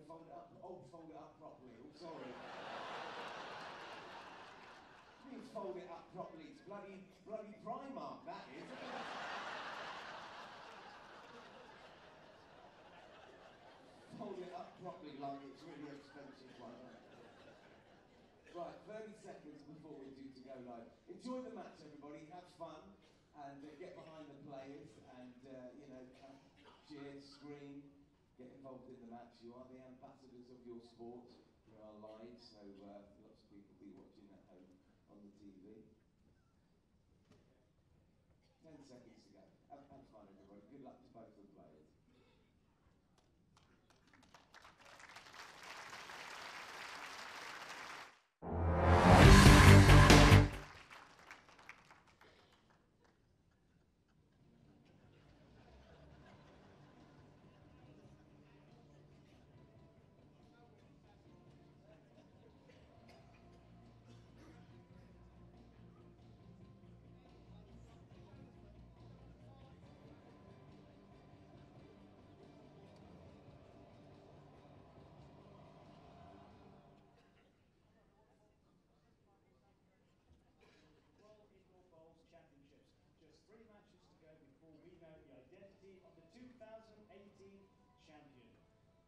fold it up. Oh, fold it up properly. Oh, sorry. You fold it up properly. It's bloody Primark, that is. Fold it up properly like it's really expensive like that. Right, 30 seconds before we're due to go live. Enjoy the match, everybody. Have fun and get behind the players and, you know, cheer, scream, get involved in the match. You are the ambassadors of your sport. We are live, so lots of people will be watching at home on the TV. 10 seconds to go. Have fun, everybody. Good luck to both the players.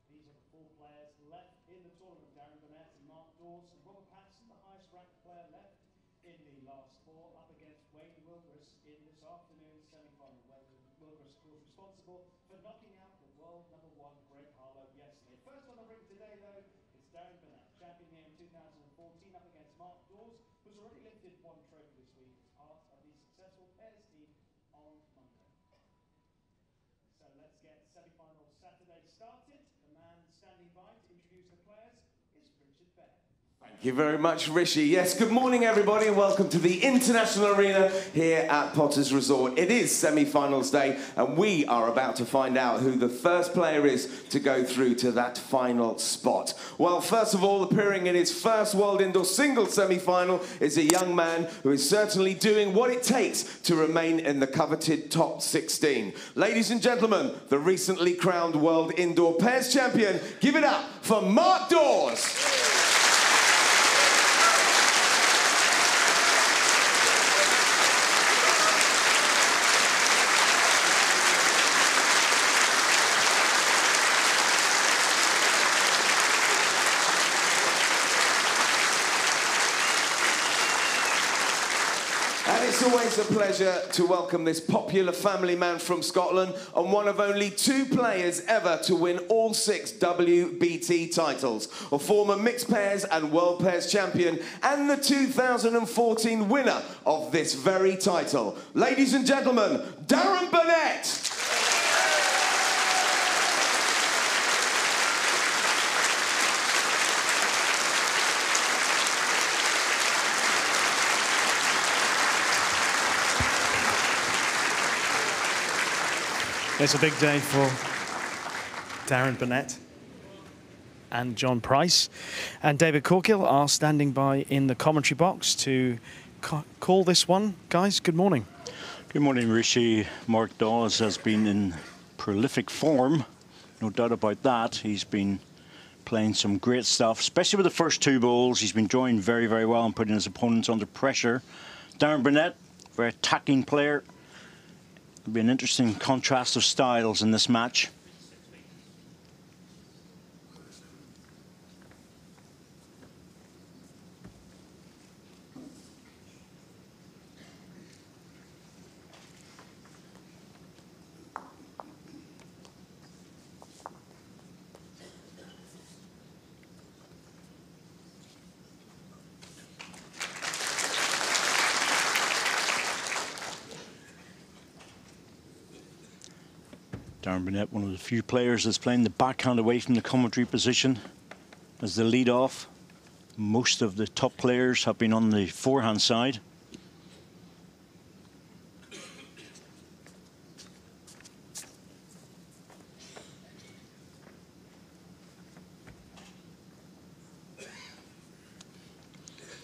These are the four players left in the tournament. Darren Burnett and Mark Dawes and Robert Patterson, the highest ranked player left in the last four, up against Wayne Wilburys in this afternoon's semi-final. Wilburys, of course, responsible for knocking out the world #1 Greg Harlow yesterday. First on the ring today, though, it's Darren Burnett, champion here in 2014, up against Mark Dawes, who's already lifted one trophy this week as part of the successful pairs team on Monday. So let's get semi-final Saturday started. The man standing by to introduce the players is Richard Bennett. Thank you very much, Rishi. Yes, good morning, everybody, and welcome to the International Arena here at Potter's Resort. It is semi-finals day, and we are about to find out who the first player is to go through to that final spot. Well, first of all, appearing in his first World Indoor Singles semi-final is a young man who is certainly doing what it takes to remain in the coveted top 16. Ladies and gentlemen, the recently crowned World Indoor Pairs Champion, give it up for Mark Dawes. It's always a pleasure to welcome this popular family man from Scotland and one of only 2 players ever to win all 6 WBT titles, a former mixed pairs and world pairs champion and the 2014 winner of this very title. Ladies and gentlemen, Darren Burnett. It's a big day for Darren Burnett and John Price. And David Corkill are standing by in the commentary box to call this one. Guys, good morning. Good morning, Rishi. Mark Dawes has been in prolific form, no doubt about that. He's been playing some great stuff, especially with the first 2 bowls. He's been drawing very, very well and putting his opponents under pressure. Darren Burnett, very attacking player. It'll be an interesting contrast of styles in this match. Darren Burnett, one of the few players that's playing the backhand away from the commentary position as the lead off. Most of the top players have been on the forehand side.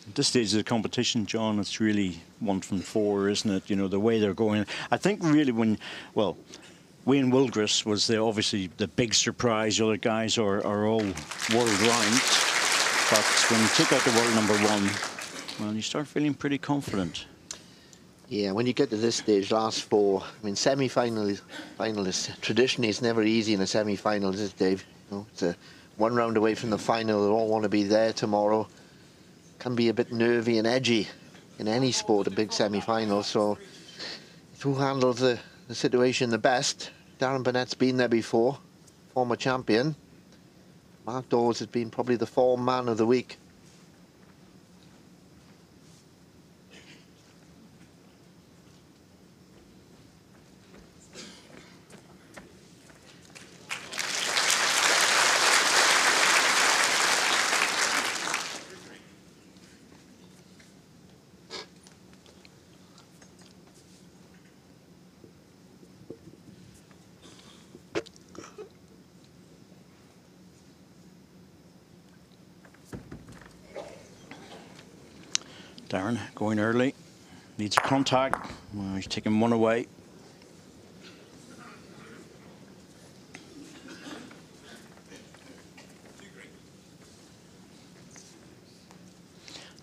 At this stage of the competition, John, it's really 1 from 4, isn't it? You know, the way they're going. I think really when, well, Wayne Wildress was obviously the big surprise. The other guys are all world ranked. But when you take out the world #1, well, you start feeling pretty confident. Yeah, when you get to this stage, last 4, I mean, finalists, traditionally it's never easy in a semi-final, is it, Dave? You know, it's 1 round away from the final. They all want to be there tomorrow. Can be a bit nervy and edgy in any sport, a big semi-final. So who handles the situation the best? Darren Burnett's been there before, former champion. Mark Dawes has been probably the form man of the week. Darren going early, needs contact. Well, he's taking 1 away.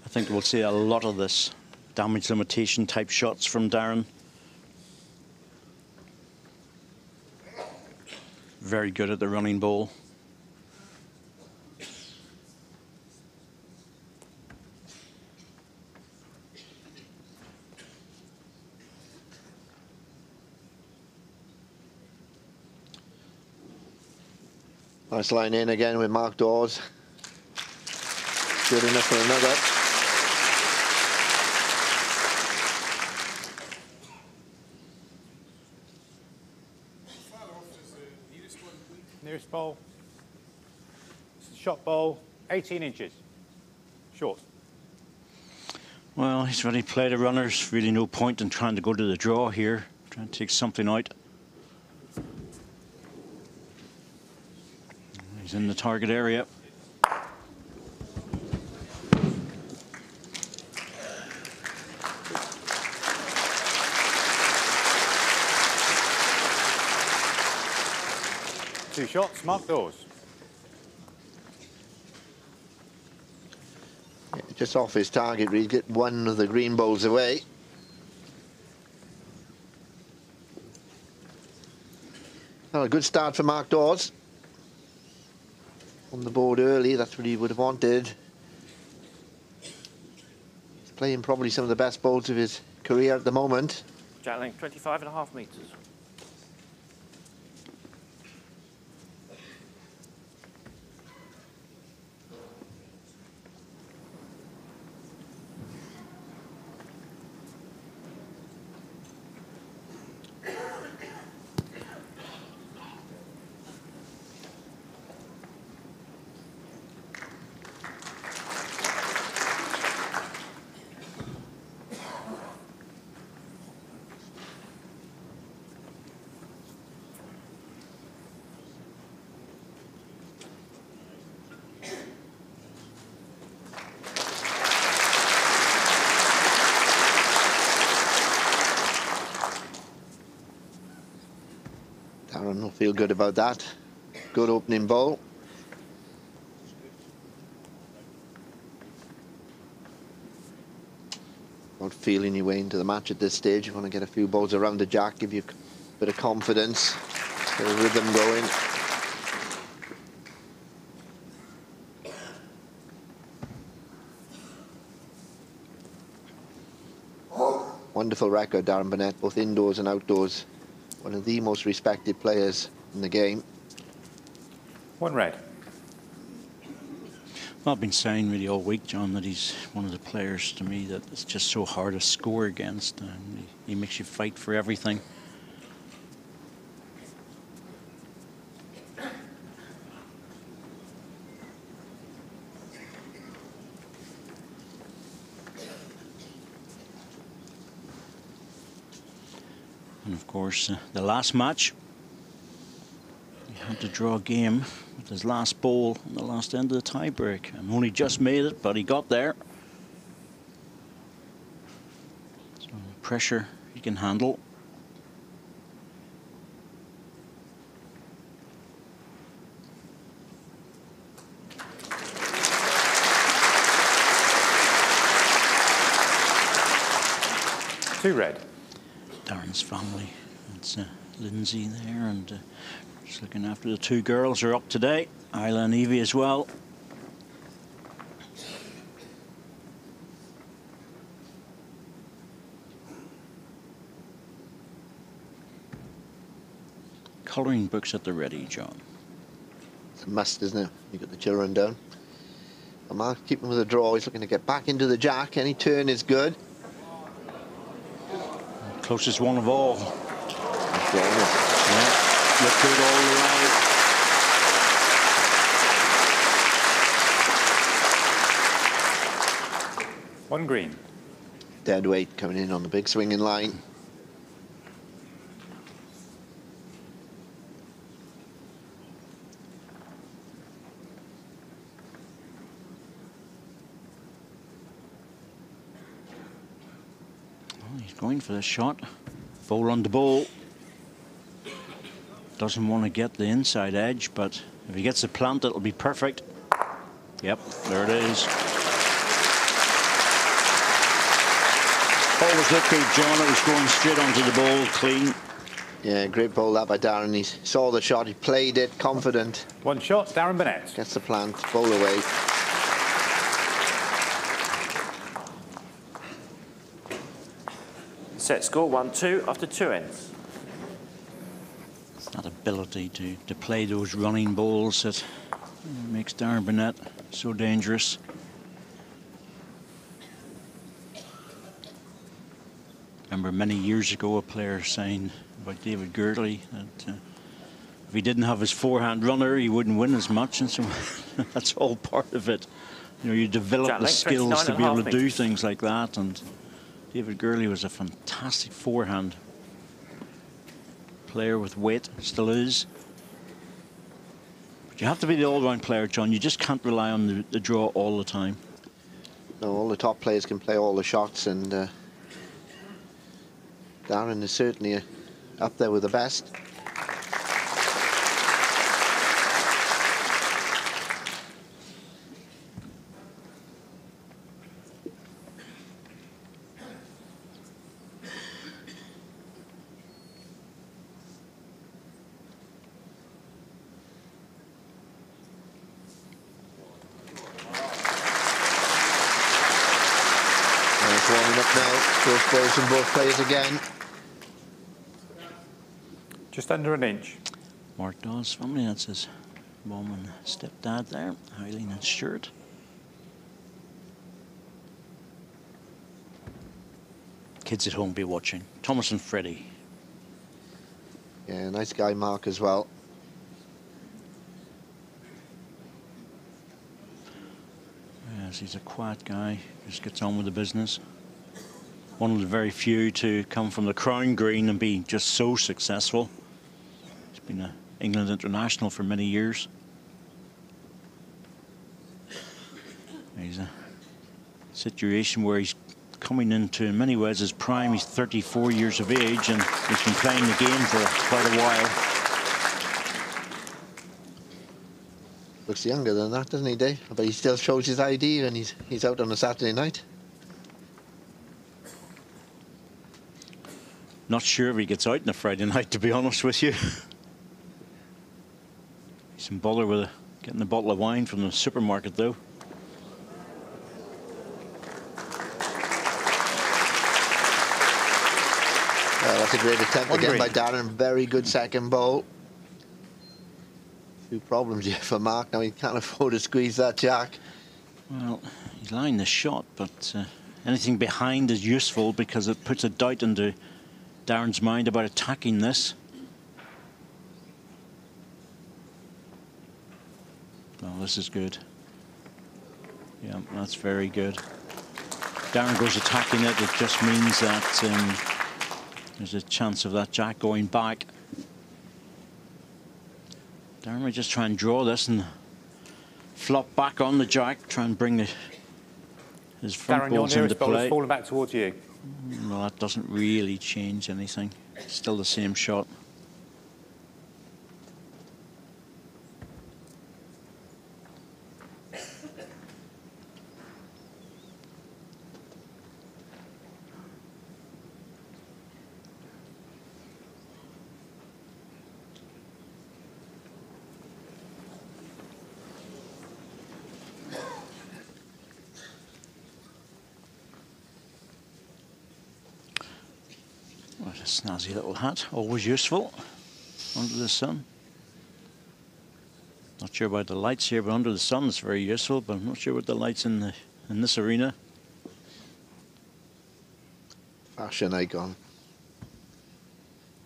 I think we'll see a lot of this damage limitation type shots from Darren. Very good at the running ball. Nice line in again with Mark Dawes. Good enough for another. Nearest bowl. Shot bowl, 18 inches. Short. Well, he's already played a runners. Really no point in trying to go to the draw here. Trying to take something out. He's in the target area. Two shots, Mark Dawes. Yeah, just off his target, we get 1 of the green bowls away. Oh, a good start for Mark Dawes. On the board early, that's what he would have wanted. He's playing probably some of the best bowls of his career at the moment. Jack length 25.5 metres. Darren will feel good about that. Good opening bowl. Not feeling your way into the match at this stage. You want to get a few balls around the jack, give you a bit of confidence, get a rhythm going. Wonderful record, Darren Burnett, both indoors and outdoors. One of the most respected players in the game. 1 red. Well, I've been saying really all week, John, that he's one of the players to me that it's just so hard to score against. He makes you fight for everything. And of course, the last match, he had to draw a game with his last bowl on the last end of the tiebreak, and only just made it, but he got there. So pressure he can handle. 2 red. Darren's family. It's Lindsay there, and just looking after the 2 girls are up today. Isla and Evie as well. Colouring books at the ready, John. It's a must, isn't it? You got the children down. And Mark keeping with the draw. He's looking to get back into the jack. Any turn is good. Closest one of all. Yeah, Look good all the way. One green. dead weight coming in on the big swinging line. He's going for the shot. Ball on the ball. Doesn't want to get the inside edge, but if he gets the plant, it'll be perfect. Yep, there it is. Always looked good, John. It was going straight onto the ball, clean. Yeah, great ball that by Darren. He saw the shot, he played it, confident. One shot, Darren Burnett. Gets the plant, ball away. Set score 1-2 after 2 ends. That ability to play those running balls that makes Darren Burnett so dangerous. Remember many years ago a player saying about David Gurley that if he didn't have his forehand runner he wouldn't win as much, and so that's all part of it. You know, you develop the skills to be able to do things like that, and David Gurley was a fantastic forehand player with weight, still is. But you have to be the all-round player, John. You just can't rely on the draw all the time. No, all the top players can play all the shots, and Darren is certainly up there with the best. Warming up now, both boys and both players again. Just under an inch. Mark Dawes' family, that's his mum and stepdad there, Eileen and Stuart. Kids at home be watching. Thomas and Freddie. Yeah, nice guy Mark as well. Yes, he's a quiet guy, just gets on with the business. One of the very few to come from the Crown Green and be just so successful. He's been an England international for many years. He's a situation where he's coming into, in many ways, his prime. He's 34 years of age and he's been playing the game for quite a while. Looks younger than that, doesn't he, Dave? But he still shows his ID and he's out on a Saturday night. Not sure if he gets out on a Friday night, to be honest with you. He's in bother with getting a bottle of wine from the supermarket, though. That's a great attempt One again green. by Darren. Very good second ball. Few problems here for Mark. Now he can't afford to squeeze that jack. Well, he's lying the shot, but anything behind is useful because it puts a doubt into Darren's mind about attacking this. Well, this is good. Yeah, that's very good. Darren goes attacking it. It just means that there's a chance of that jack going back. Darren might just try and draw this and flop back on the jack, try and bring his front Darren, your balls into nearest ball is play. falling back towards you. Well, that doesn't really change anything. It's still the same shot. Snazzy little hat, always useful under the sun. Not sure about the lights here, but under the sun it's very useful, but I'm not sure about the lights in this arena. Fashion icon.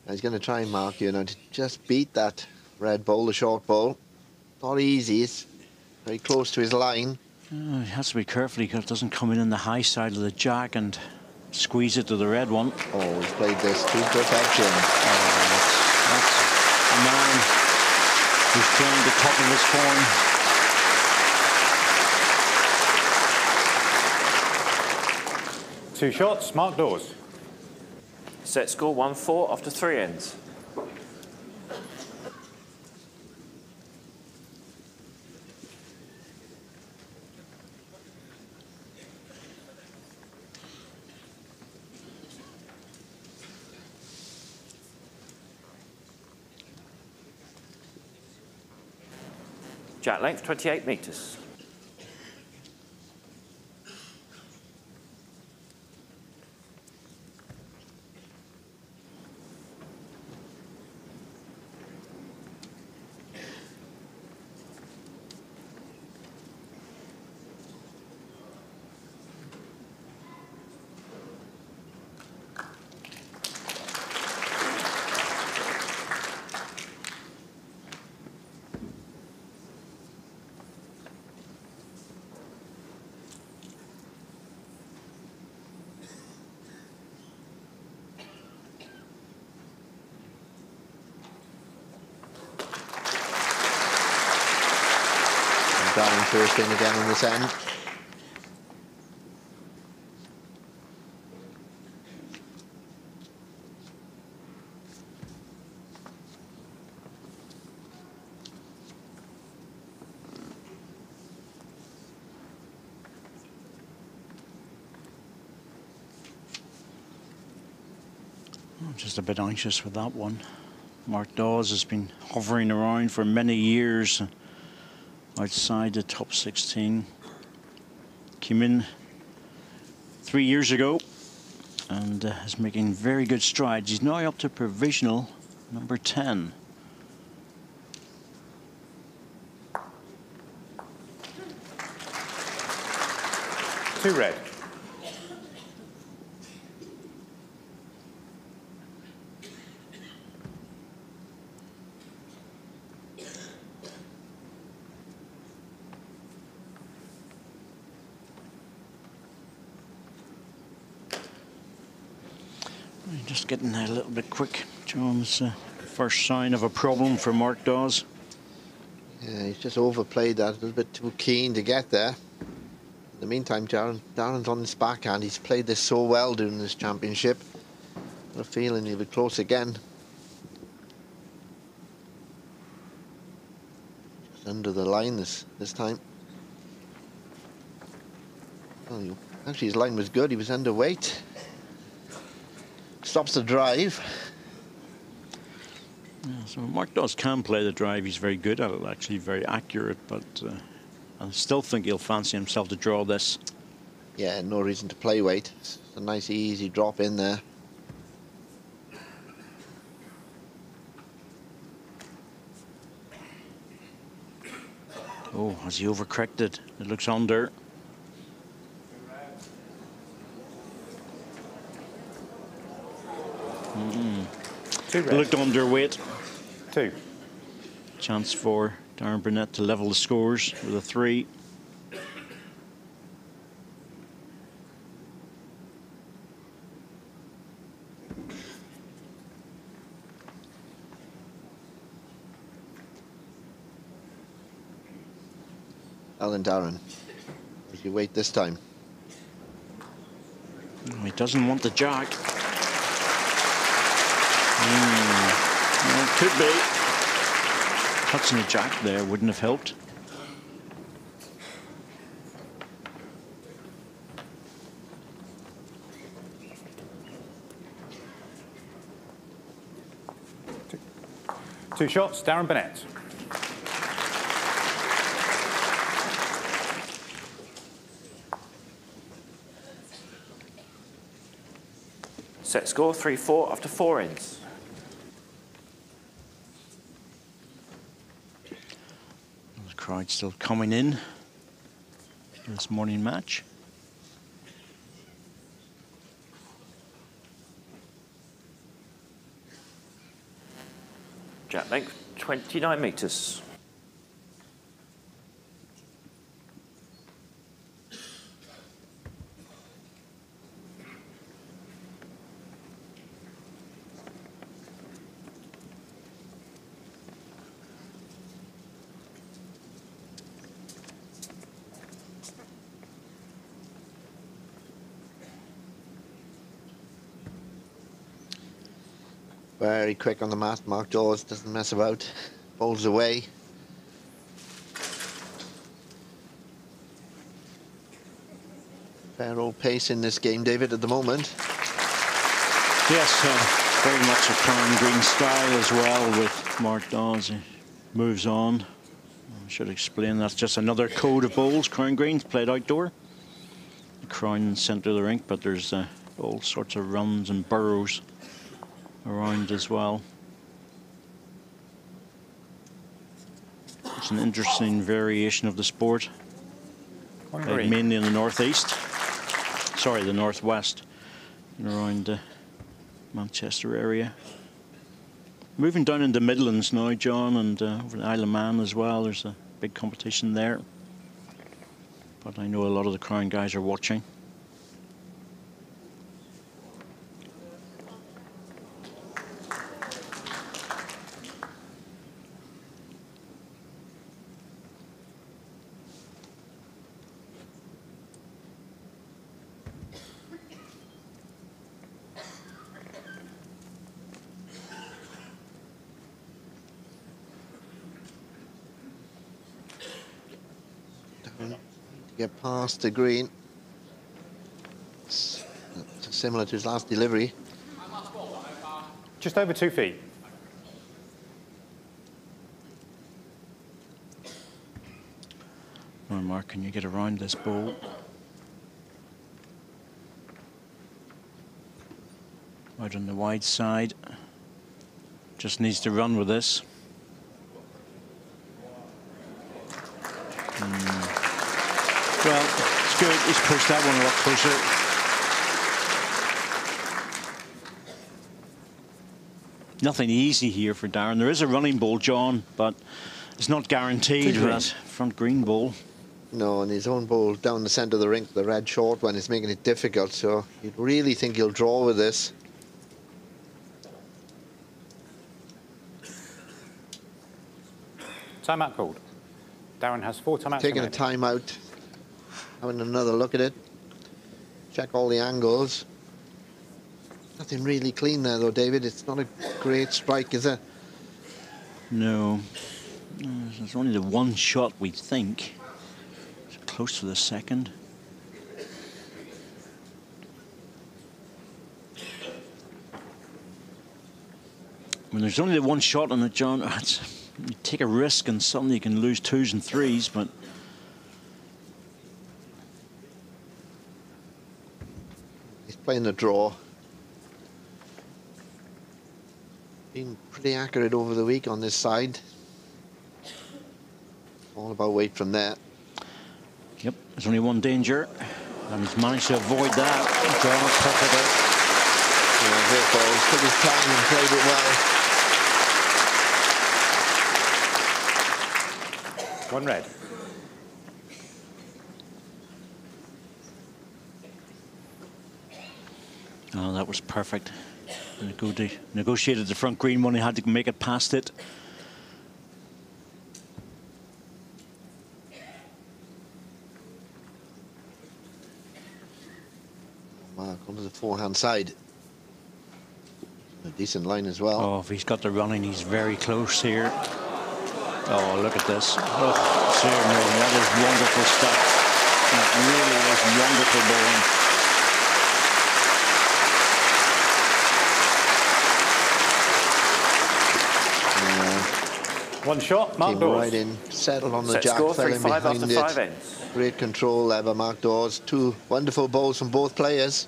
He's going to try and mark you now to just beat that red ball, the short ball. Not easy, it's very close to his line. He has to be careful because it doesn't come in on the high side of the jack and squeeze it to the red one. Oh, he's played this to perfection. That's a man who's playing the top of his form. 2 shots, Mark Dawes. Set score 1-4 after 3 ends. Jack length 28 metres. Darren first in again on this end. I'm just a bit anxious with that one. Mark Dawes has been hovering around for many years outside the top 16. Came in 3 years ago and is making very good strides. He's now up to provisional number 10. Two red. Just getting there a little bit quick, John's first sign of a problem for Mark Dawes. Yeah, he's just overplayed that, a little bit too keen to get there. In the meantime, Darren's on his backhand. He's played this so well during this championship. Got a feeling he'll be close again. Just under the line this time. Oh, actually, his line was good. He was underweight. Stops the drive. Yeah, so Mark Dawes can play the drive. He's very good at it, actually, very accurate, but I still think he'll fancy himself to draw this. Yeah, no reason to play weight. It's a nice, easy drop in there. Oh, has he overcorrected? It looks under. Two red. Looked underweight. 2. Chance for Darren Burnett to level the scores with a 3. Alan Darren. Does he wait this time? He doesn't want the jack. Well, could be. Touching the jack there wouldn't have helped. Two shots, Darren Burnett. Set score 3-4 after 4 ends. The crowd still coming in this morning match. Jack length 29 metres. Very quick on the mat. Mark Dawes doesn't mess about. Bowls away. Fair old pace in this game, David, at the moment. Yes, very much a Crown Green style as well with Mark Dawes. He moves on. I should explain that's just another code of bowls. Crown Green's played outdoor. The crown in the centre of the rink, but there's all sorts of runs and burrows around as well. It's an interesting variation of the sport. Mainly in the northeast. Sorry, the northwest. And around the Manchester area. Moving down into Midlands now, John, and over the Isle of Man as well. There's a big competition there. But I know a lot of the Crown guys are watching. Get past the green. It's similar to his last delivery. Just over 2 feet. Well, Mark, can you get around this ball? Out on the wide side. Just needs to run with this. Well, it's good. He's pushed that one a lot closer. Nothing easy here for Darren. There is a running ball, John, but it's not guaranteed with that front green ball. No, and his own ball down the centre of the rink, the red short one, is making it difficult. So you'd really think he'll draw with this. Timeout called. Darren has 4 timeouts. Taking a timeout. Having another look at it. Check all the angles. Nothing really clean there, though, David. It's not a great strike, is it? No. There's only the one shot, we think. It's close to the second. When there's only the one shot on it, John, you take a risk and suddenly you can lose 2s and 3s, but playing the draw. Been pretty accurate over the week on this side. All about weight from there. Yep, there's only one danger, and he's managed to avoid that. Drawn Yeah, took his time and played it well. 1 red. Oh, that was perfect. Negotiated the front green one. He had to make it past it. Mark onto the forehand side. A decent line as well. Oh, if he's got the running, he's very close here. Oh, look at this. Oh, certainly, that is wonderful stuff. That really is wonderful bowling. One shot, Mark Came Dawes. right in, settled on the Set jack, score fell in 3-5 after behind 5 it. ends. Great control ever, Mark Dawes. 2 wonderful bowls from both players.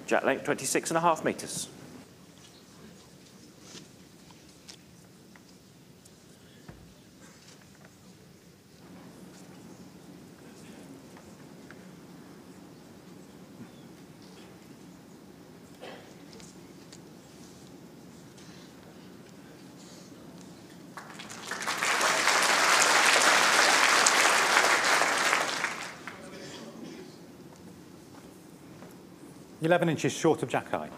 Jack length 26.5 metres. $11 inches short of jack high.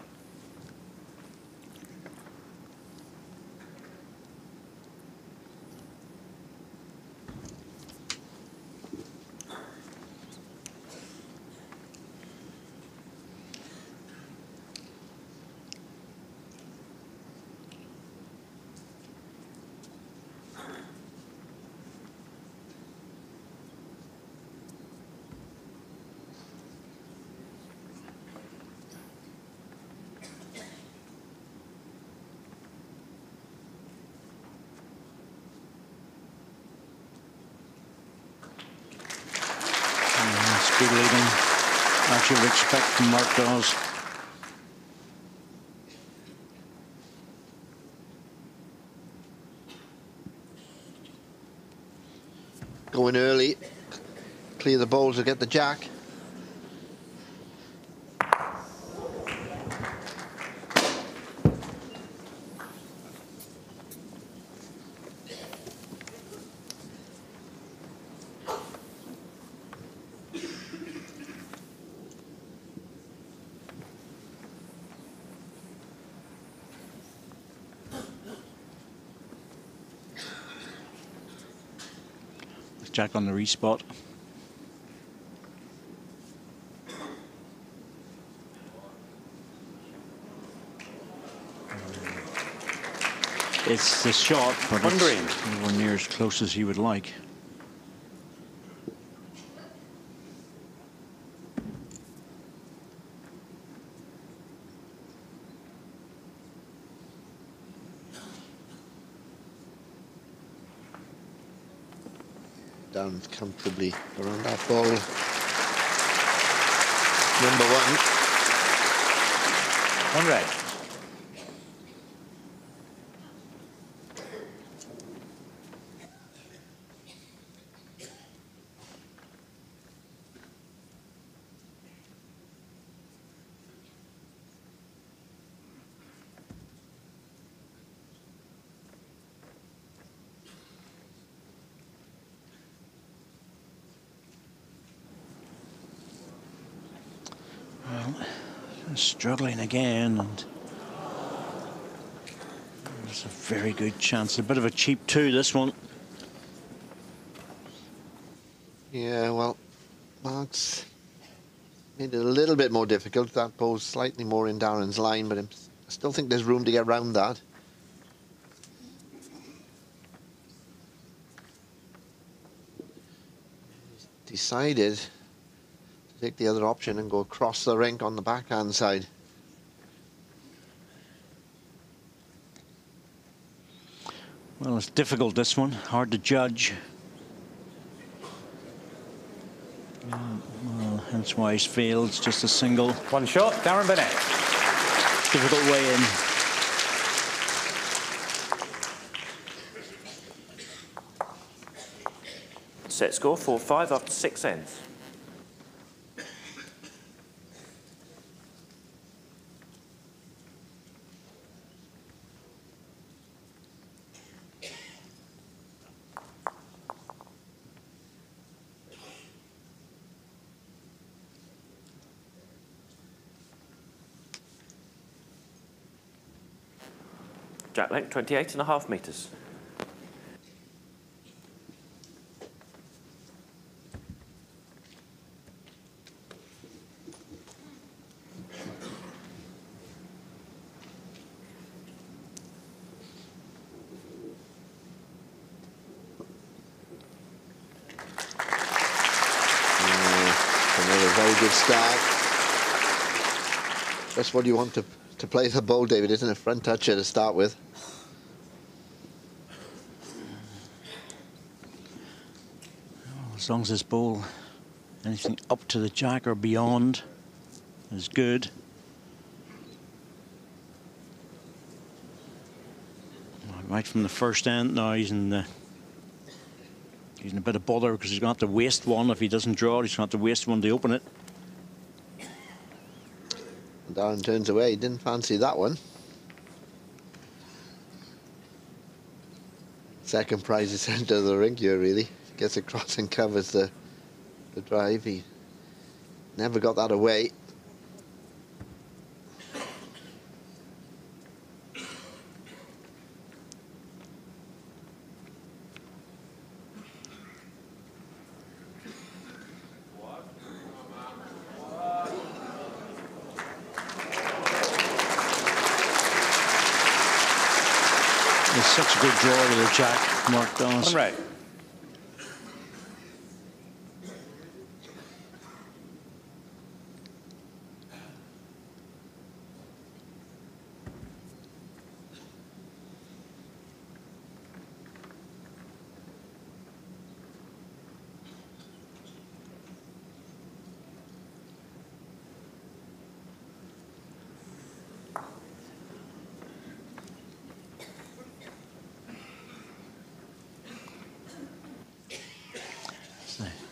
Good leading, as you would expect from Mark Dawes. Going early, clear the bowls to get the jack. Jack on the respot. It's the shot, but On green. it's nowhere near as close as he would like. Down comfortably around that ball. Number one. On red. Struggling again, and there's a very good chance. A bit of a cheap two, this one. Yeah, well, Mark's made it a little bit more difficult. That bowl's slightly more in Darren's line, but I still think there's room to get round that. He's decided to take the other option and go across the rink on the backhand side. Well, it's difficult, this one. Hard to judge. Well, hence why he's failed. It's just a single. One shot, Darren Burnett. Difficult way in. Set score 4-5 after 6 ends. Jack length 28.5 metres. Another very good start. That's what you want to play the bowl, David, isn't it? Front toucher to start with. As long as this ball, anything up to the jack or beyond, is good. Right from the first end. Now he's in a bit of bother because he's going to have to waste one. If he doesn't draw, he's going to have to waste one to open it. Darren turns away. He didn't fancy that one. Second prize is centre of the rink here, really. Gets across and covers the drive. He never got that away. It's such a good draw with the jack, Mark Dawes. One red.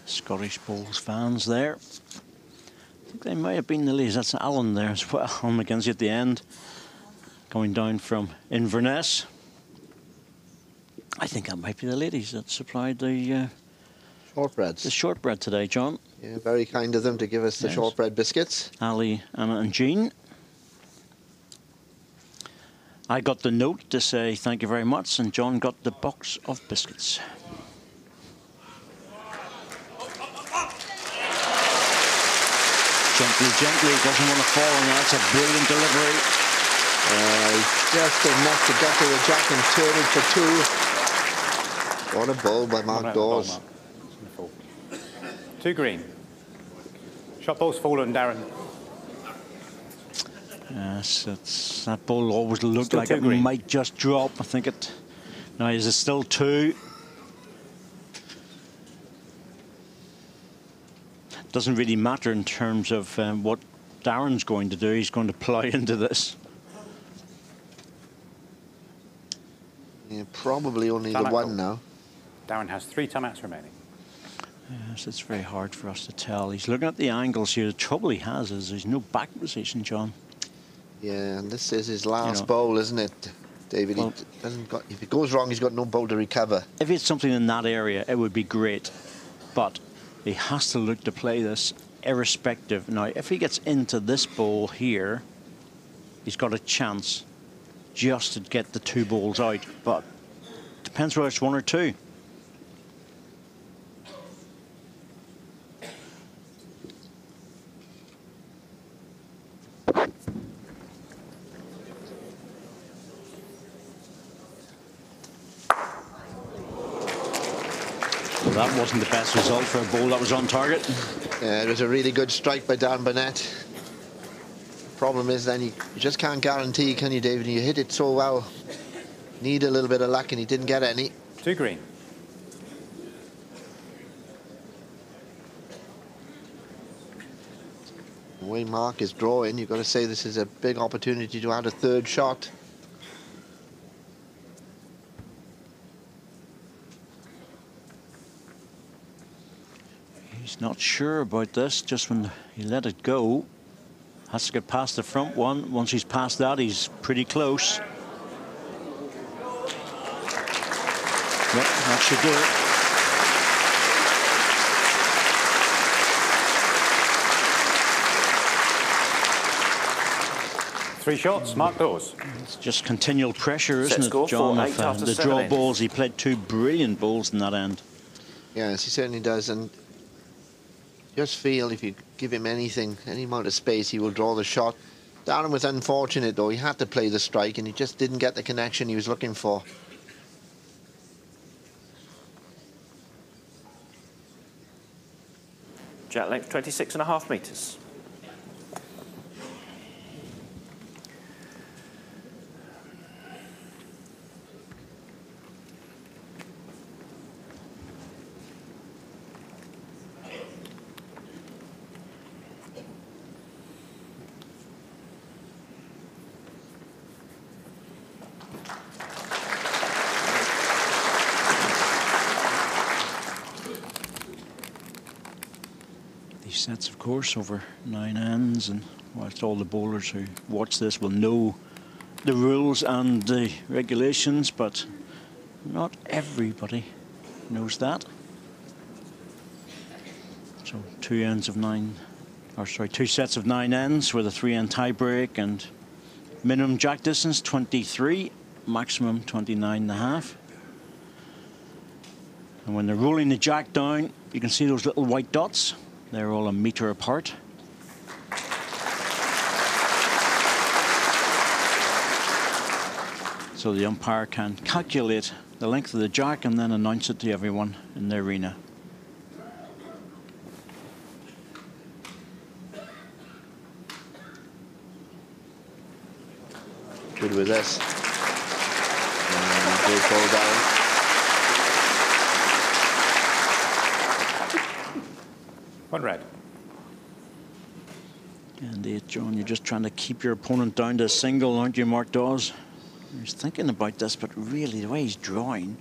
Scottish Bowls fans there. I think they may have been the ladies. That's Alan there as well on McKenzie at the end. Coming down from Inverness. I think that might be the ladies that supplied the Shortbreads. the shortbread today, John. Yeah, very kind of them to give us the Yes. shortbread biscuits. Ali, Anna and Jean. I got the note to say thank you very much, and John got the box of biscuits. Gently, gently, doesn't want to fall on that. It's a brilliant delivery. Just enough to get to the jack and turn it for two. What a bowl by Mark Dawes. 2 green. Shot ball's fallen, Darren. Yes, that ball always looked Still like two it green. might just drop. I think it. Now is it still 2? Doesn't really matter in terms of what Darren's going to do. He's going to plough into this. Yeah, probably only the Timeout one call. now. Darren has 3 timeouts remaining. Yes, it's very hard for us to tell. He's looking at the angles here. The trouble he has is there's no back position, John. Yeah, and this is his last know. bowl, isn't it, David? Well, He doesn't got, if it goes wrong, he's got no bowl to recover. If it's something in that area, it would be great. But he has to look to play this irrespective. Now, if he gets into this bowl here, he's got a chance just to get the 2 bowls out. But depends whether it's 1 or 2. That wasn't the best result for a ball that was on target. Yeah, it was a really good strike by Darren Burnett. Problem is then you just can't guarantee, can you, David? You hit it so well. Need a little bit of luck, and he didn't get any. 2 green. The way Mark is drawing, you've got to say this is a big opportunity to add a 3rd shot. He's not sure about this. Just when he let it go, has to get past the front one. Once he's past that, he's pretty close. Yep, that should do it. Three shots, Mark Dawes. It's just continual pressure, Set isn't it, score John? 4-8 Of, after the 7 draw ends. balls, he played 2 brilliant balls in that end. Yes, he certainly does, and just feel if you give him anything, any amount of space, he will draw the shot. Darren was unfortunate, though. He had to play the strike, and he just didn't get the connection he was looking for. Jack length 26.5 metres. sets, of course, over 9 ends, and whilst all the bowlers who watch this will know the rules and the regulations, but not everybody knows that. So 2 ends of 9, or sorry, 2 sets of 9 ends with a 3-end tie break, and minimum jack distance 23, maximum 29.5. And when they're rolling the jack down, you can see those little white dots. They're all a metre apart. So the umpire can calculate the length of the jack and then announce it to everyone in the arena. Good with this. And they fall down. One red. And 8, John, you're just trying to keep your opponent down to a single, aren't you, Mark Dawes? He's thinking about this, but really, the way he's drawing,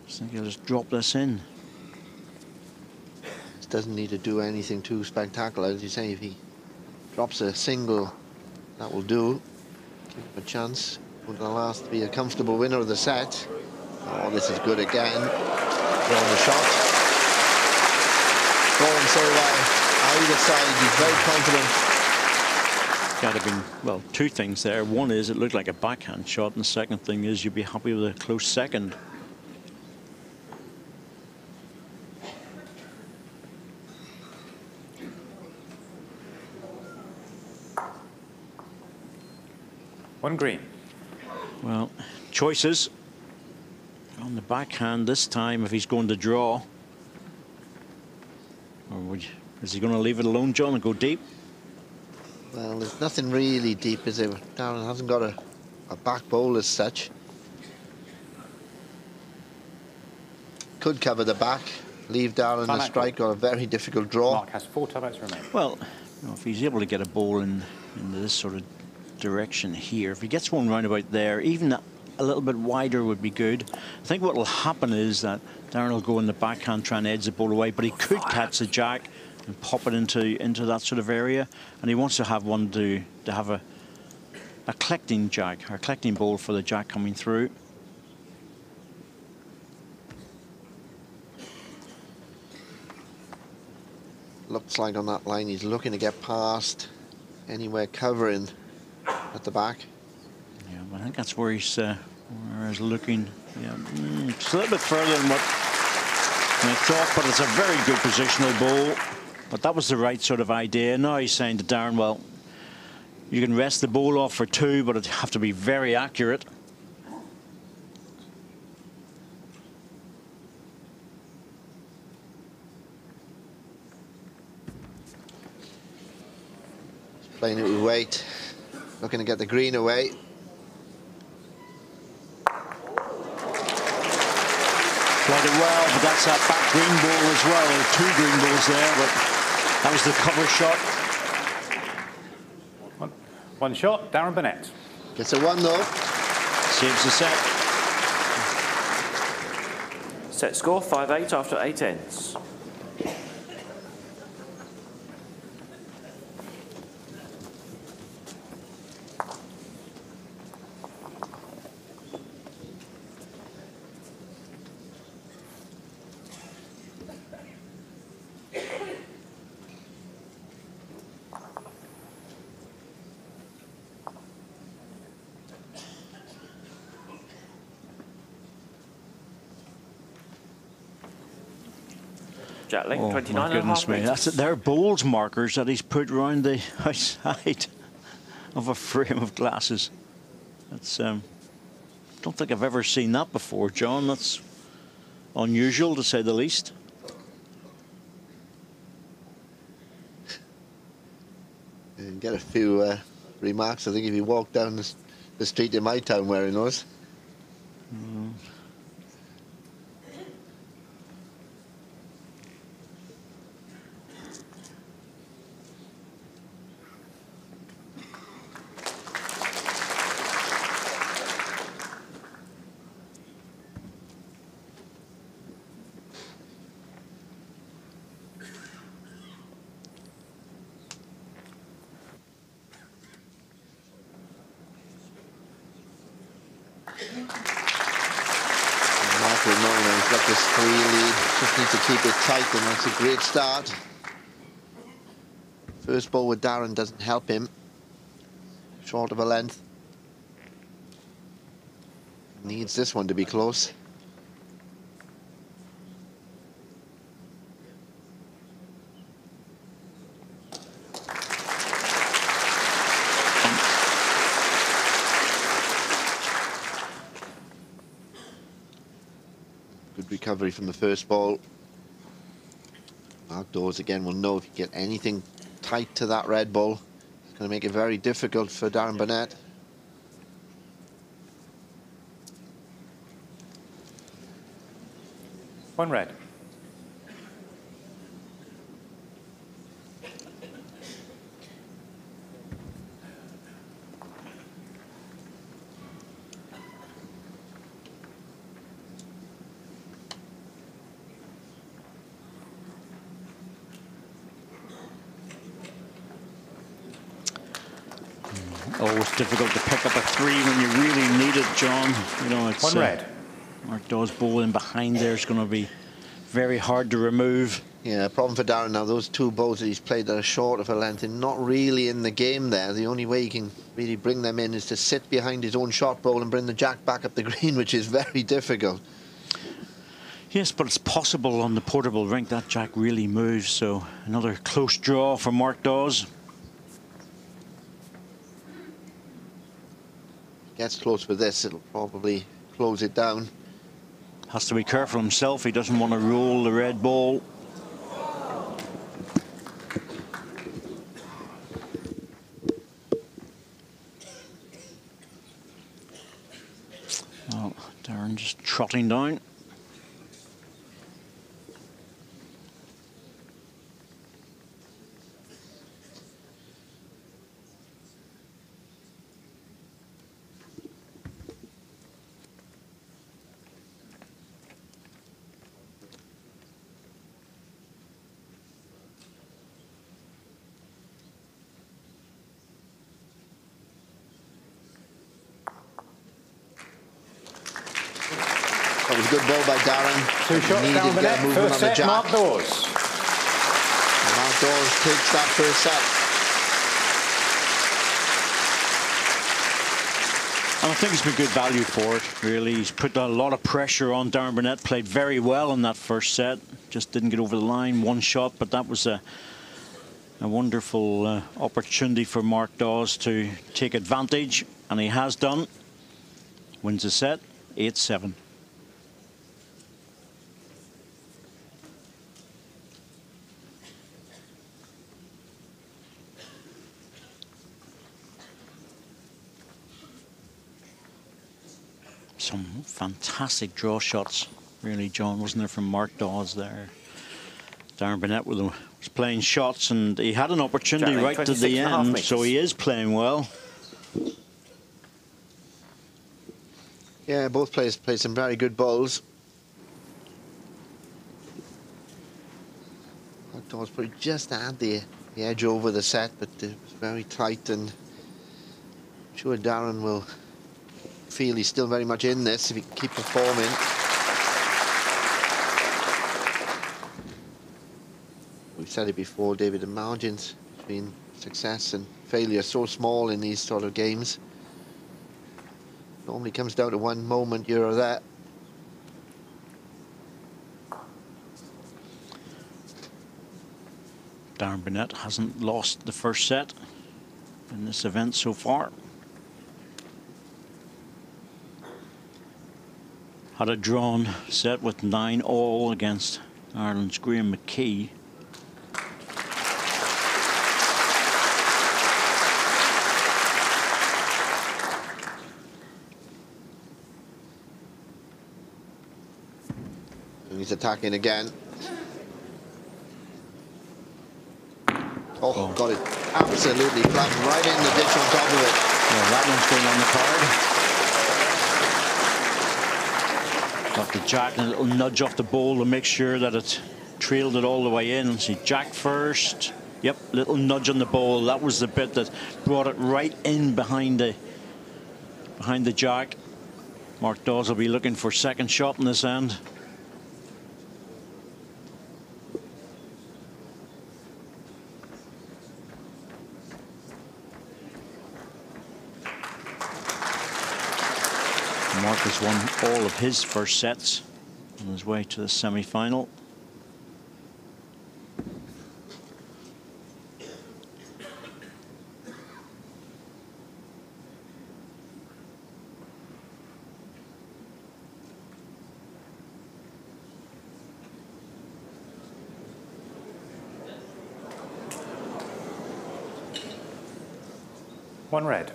I think he'll just drop this in. This doesn't need to do anything too spectacular. As you say, if he drops a single, that will do. Give him a chance. Would the last be a comfortable winner of the set? Oh, this is good again. Throwing the shot. Going so well. Either side, he's very confident. Got to be, well, 2 things there. One is it looked like a backhand shot, and the second thing is you'd be happy with a close second. One green. Well, choices on the backhand this time if he's going to draw. Or is he going to leave it alone, John, and go deep? Well, there's nothing really deep, is there? Darren hasn't got a back bowl as such. Could cover the back, leave Darren a strike or a very difficult draw. Mark has 4 timeouts remaining. Well, you know, if he's able to get a ball in this sort of direction here, if he gets one round about there, even a little bit wider would be good. I think what will happen is that Darren will go in the backhand, try and edge the ball away, but he could catch the jack and pop it into that sort of area, and he wants to have one to have a collecting jack, or a collecting ball for the jack coming through. Looks like on that line he's looking to get past anywhere covering at the back. Yeah, but I think that's where he's looking. Yeah, it's a little bit further than what I thought, but it's a very good positional ball. But that was the right sort of idea. Now he's saying to Darren, well, you can rest the ball off for 2, but it'd have to be very accurate. Playing it with weight, looking to get the green away. Played it well, but that's that back green ball as well. There were 2 green balls there, but that was the cover shot. One shot, Darren Burnett. Gets a 1 though. Saves the set. Set score 5-8 after 8 ends. Jack length, 29 my and a goodness half me. metres. That's it. They're bowls markers that he's put round the outside of a frame of glasses. That's don't think I've ever seen that before, John. That's unusual, to say the least. And get a few remarks, I think, if you walk down the street in my town wearing those. Mark will know now he's got this 3 lead. Just needs to keep it tight, and that's a great start. First ball with Darren doesn't help him. Short of a length. Needs this one to be close. Good recovery from the first ball. Mark Dawes again will know if you get anything tight to that red ball, it's going to make it very difficult for Darren Burnett. One red. Always difficult to pick up a 3 when you really need it, John. You know, it's one red. Mark Dawes' ball in behind there is going to be very hard to remove. Yeah, problem for Darren now, those 2 balls that he's played that are short of a length and not really in the game there. The only way he can really bring them in is to sit behind his own shot ball and bring the jack back up the green, which is very difficult. Yes, but it's possible on the portable rink. That jack really moves, so another close draw for Mark Dawes. Gets close with this, it'll probably close it down. Has to be careful himself. He doesn't want to roll the red ball. Oh, Darren just trotting down. That was a good ball by Darren. 2 shots Needed down to the get net. movement First on the set, jack. Mark Dawes. And Mark Dawes takes that first set. And I think it's been good value for it, really. He's put a lot of pressure on Darren Burnett, played very well in that first set. Just didn't get over the line, 1 shot, but that was a wonderful opportunity for Mark Dawes to take advantage, and he has done. Wins the set, 8-7. Some fantastic draw shots, really, John, wasn't there, from Mark Dawes there. Darren Burnett was playing shots, and he had an opportunity right to the end, so he is playing well. Yeah, both players played some very good balls. Mark Dawes probably just had the edge over the set, but it was very tight, and I'm sure Darren will feel he's still very much in this if he can keep performing. We've said it before, David, the margins between success and failure are so small in these sort of games. Normally comes down to one moment here or there. Darren Burnett hasn't lost the first set in this event so far. Had a drawn set with 9-all against Ireland's Graham McKee. And he's attacking again. Oh, got it absolutely plumb right in the ditch on top of it. Yeah, that one's going on the card. Got the jack and a little nudge off the ball to make sure that it trailed it all the way in. See, jack first. Yep, little nudge on the ball. That was the bit that brought it right in behind the jack. Mark Dawes will be looking for second shot in this end. Mark has won all of his first sets on his way to the semi-final. One red.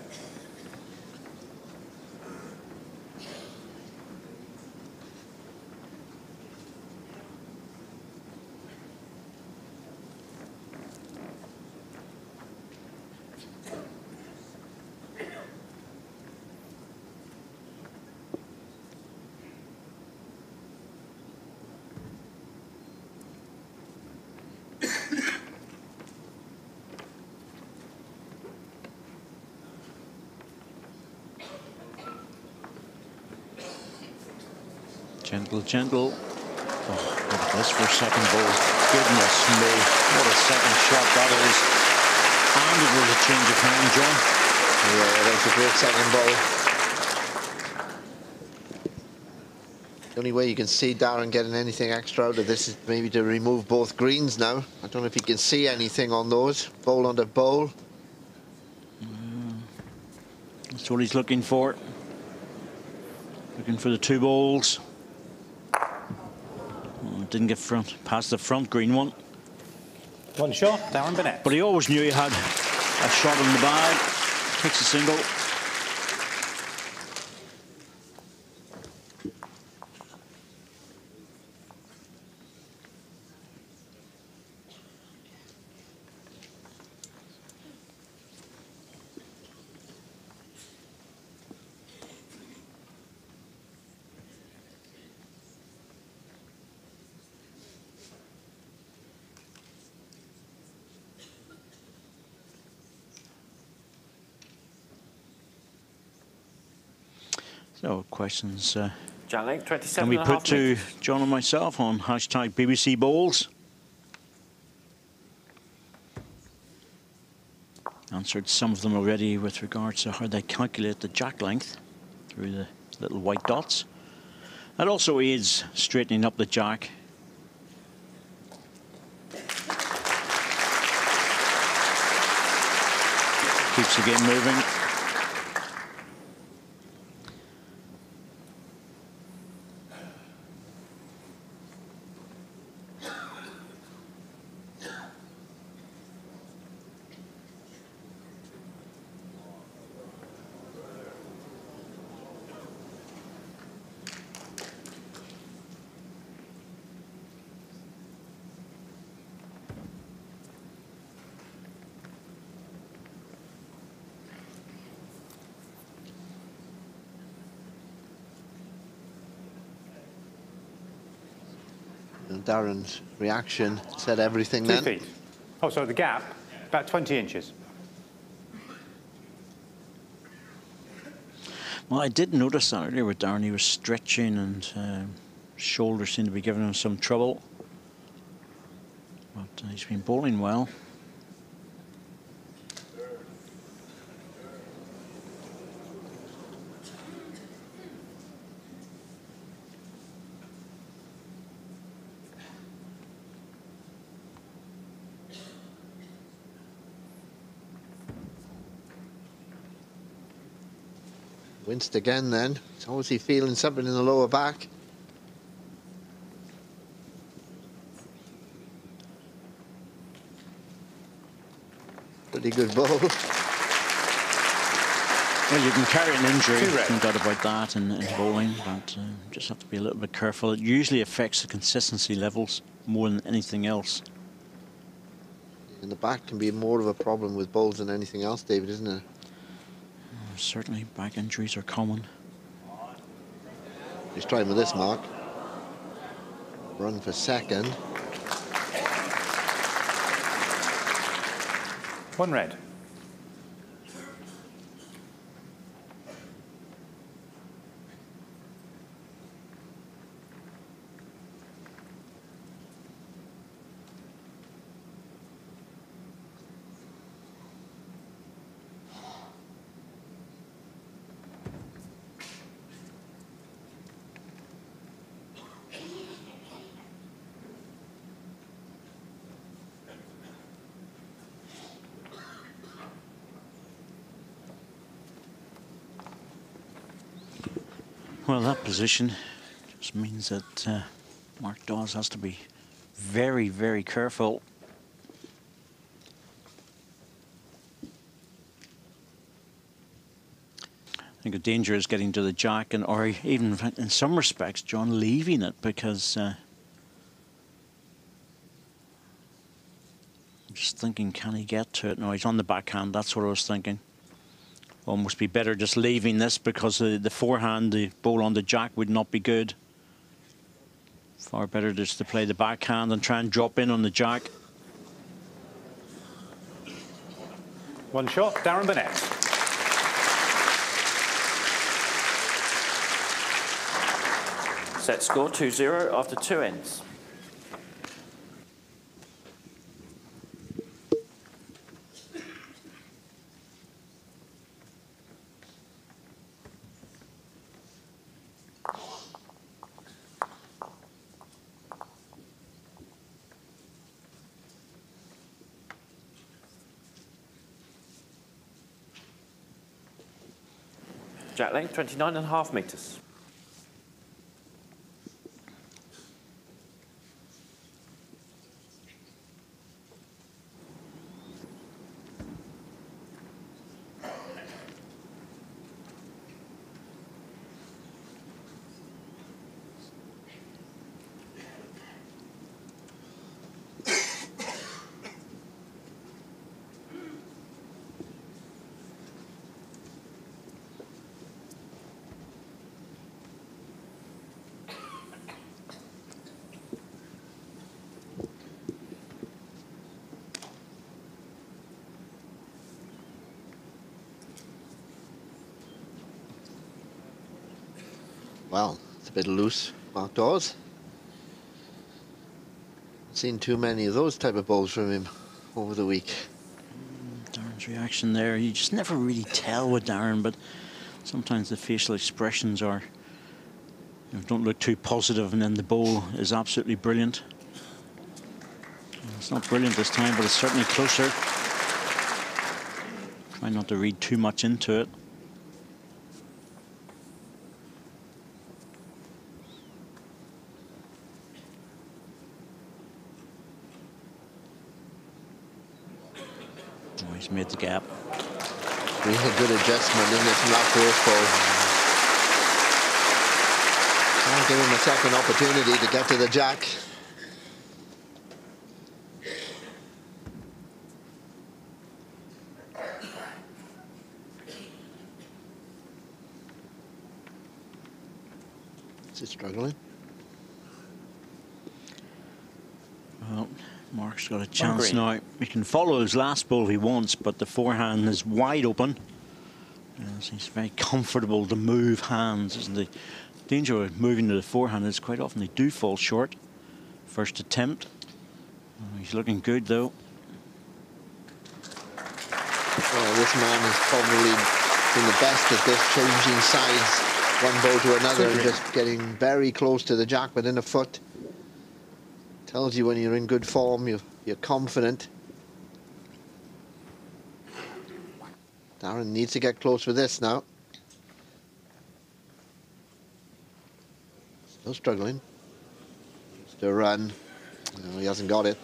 Gentle, gentle. Oh, look at this for second ball. Goodness me, what a second shot that is. And it was a change of hand, John. Yeah, that's a great second ball. The only way you can see Darren getting anything extra out of this is maybe to remove both greens now. I don't know if you can see anything on those. Bowl under bowl. That's what he's looking for. Looking for the 2 balls. Didn't get past the front green one. One shot, Darren Burnett. But he always knew he had a shot in the bag. Takes a single. So questions Jan Lake, 27 can we and a put half to metres. John and myself on hashtag BBC Bowls? Answered some of them already with regards to how they calculate the jack length through the little white dots. That also aids straightening up the jack. Keeps the game moving. Darren's reaction said everything 2 then. feet. Oh, sorry, the gap, about 20 inches. Well, I did notice that earlier with Darren. He was stretching and shoulders seemed to be giving him some trouble. But he's been bowling well. Winced again then. He's obviously feeling something in the lower back. Pretty good bowl. Well, you can carry an injury, Two red. no doubt about that, in bowling, but just have to be a little bit careful. It usually affects the consistency levels more than anything else. And the back can be more of a problem with bowls than anything else, David, isn't it? Certainly, back injuries are common. He's trying with this mark. Run for second. One red. Well, that position just means that Mark Dawes has to be very, very careful. I think the danger is getting to the jack, and or even in some respects, John leaving it, because I'm just thinking, can he get to it? No, he's on the backhand. That's what I was thinking. Almost be better just leaving this, because the forehand, the ball on the jack would not be good. Far better just to play the backhand and try and drop in on the jack. One shot, Darren Burnett. Set score 2-0 after 2 ends. Jack length 29.5 metres. Well, it's a bit loose, Mark Dawes. Seen too many of those type of balls from him over the week. Darren's reaction there, you just never really tell with Darren, but sometimes the facial expressions are, don't look too positive, and then the ball is absolutely brilliant. It's not brilliant this time, but it's certainly closer. Try not to read too much into it. Oh, he's made the gap. Really good adjustment in this left horse ball. Can't give him a second opportunity to get to the jack. Is it struggling? Well, Mark's got a chance now. He can follow his last ball if he wants, but the forehand is wide open. Yes, he's very comfortable to move hands, isn't he? The danger of moving to the forehand is quite often they do fall short. First attempt. He's looking good though. Well, this man has probably been the best at this, changing sides one ball to another and just getting very close to the jack within a foot. Tells you when you're in good form, you're confident. Darren needs to get close with this now. Still struggling. Still run. No, he hasn't got it.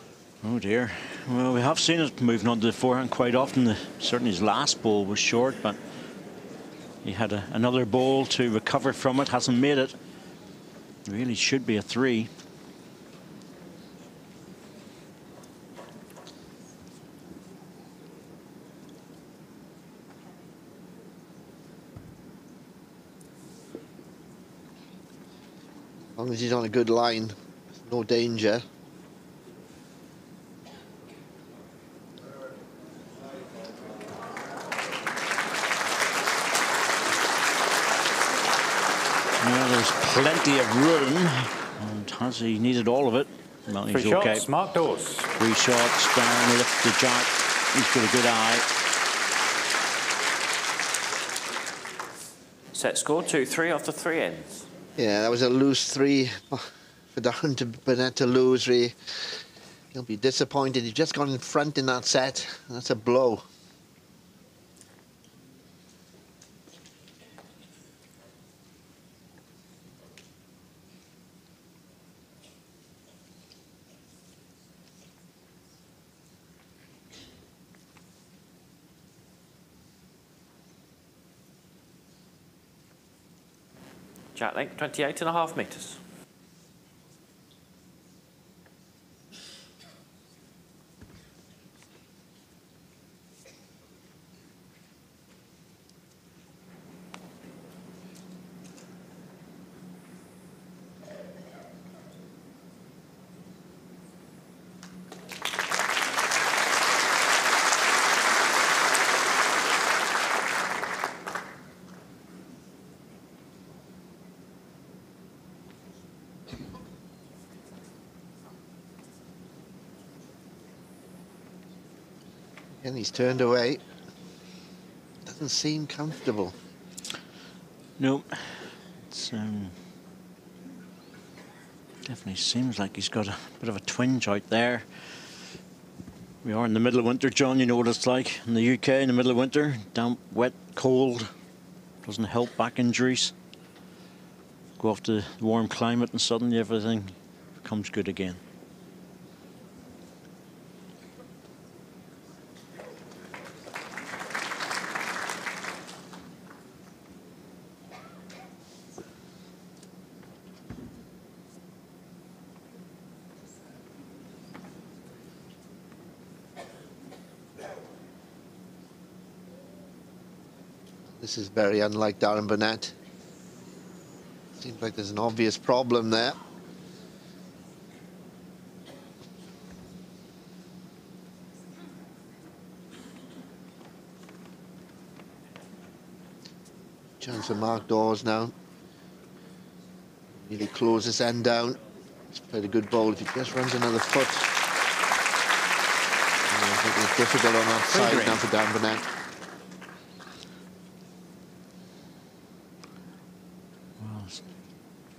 Oh dear. Well, we have seen it moving on to the forehand quite often. Certainly his last ball was short, but he had another ball to recover from it. Hasn't made it. Really should be a 3. As long as he's on a good line, no danger. Well, there's plenty of room, and has he needed all of it? Well, he's 3 okay. shots, Mark Dawes. 3 shots, Darren lifts the jack. He's got a good eye. Set score 2-3 after 3 ends. Yeah, that was a loose 3 for Darren to Burnett to lose. Really. He'll be disappointed. He's just gone in front in that set. That's a blow. Jack length 28.5 metres. And he's turned away. Doesn't seem comfortable. No, it's definitely seems like he's got a bit of a twinge out there. We are in the middle of winter, John. You know what it's like in the UK in the middle of winter. Damp, wet, cold. Doesn't help back injuries. Go off to the warm climate and suddenly everything becomes good again. This is very unlike Darren Burnett. Seems like there's an obvious problem there. Chance for Mark Dawes now. Really close this end down. He's played a good bowl. If he just runs another foot. I think it's difficult on that side now for Darren Burnett.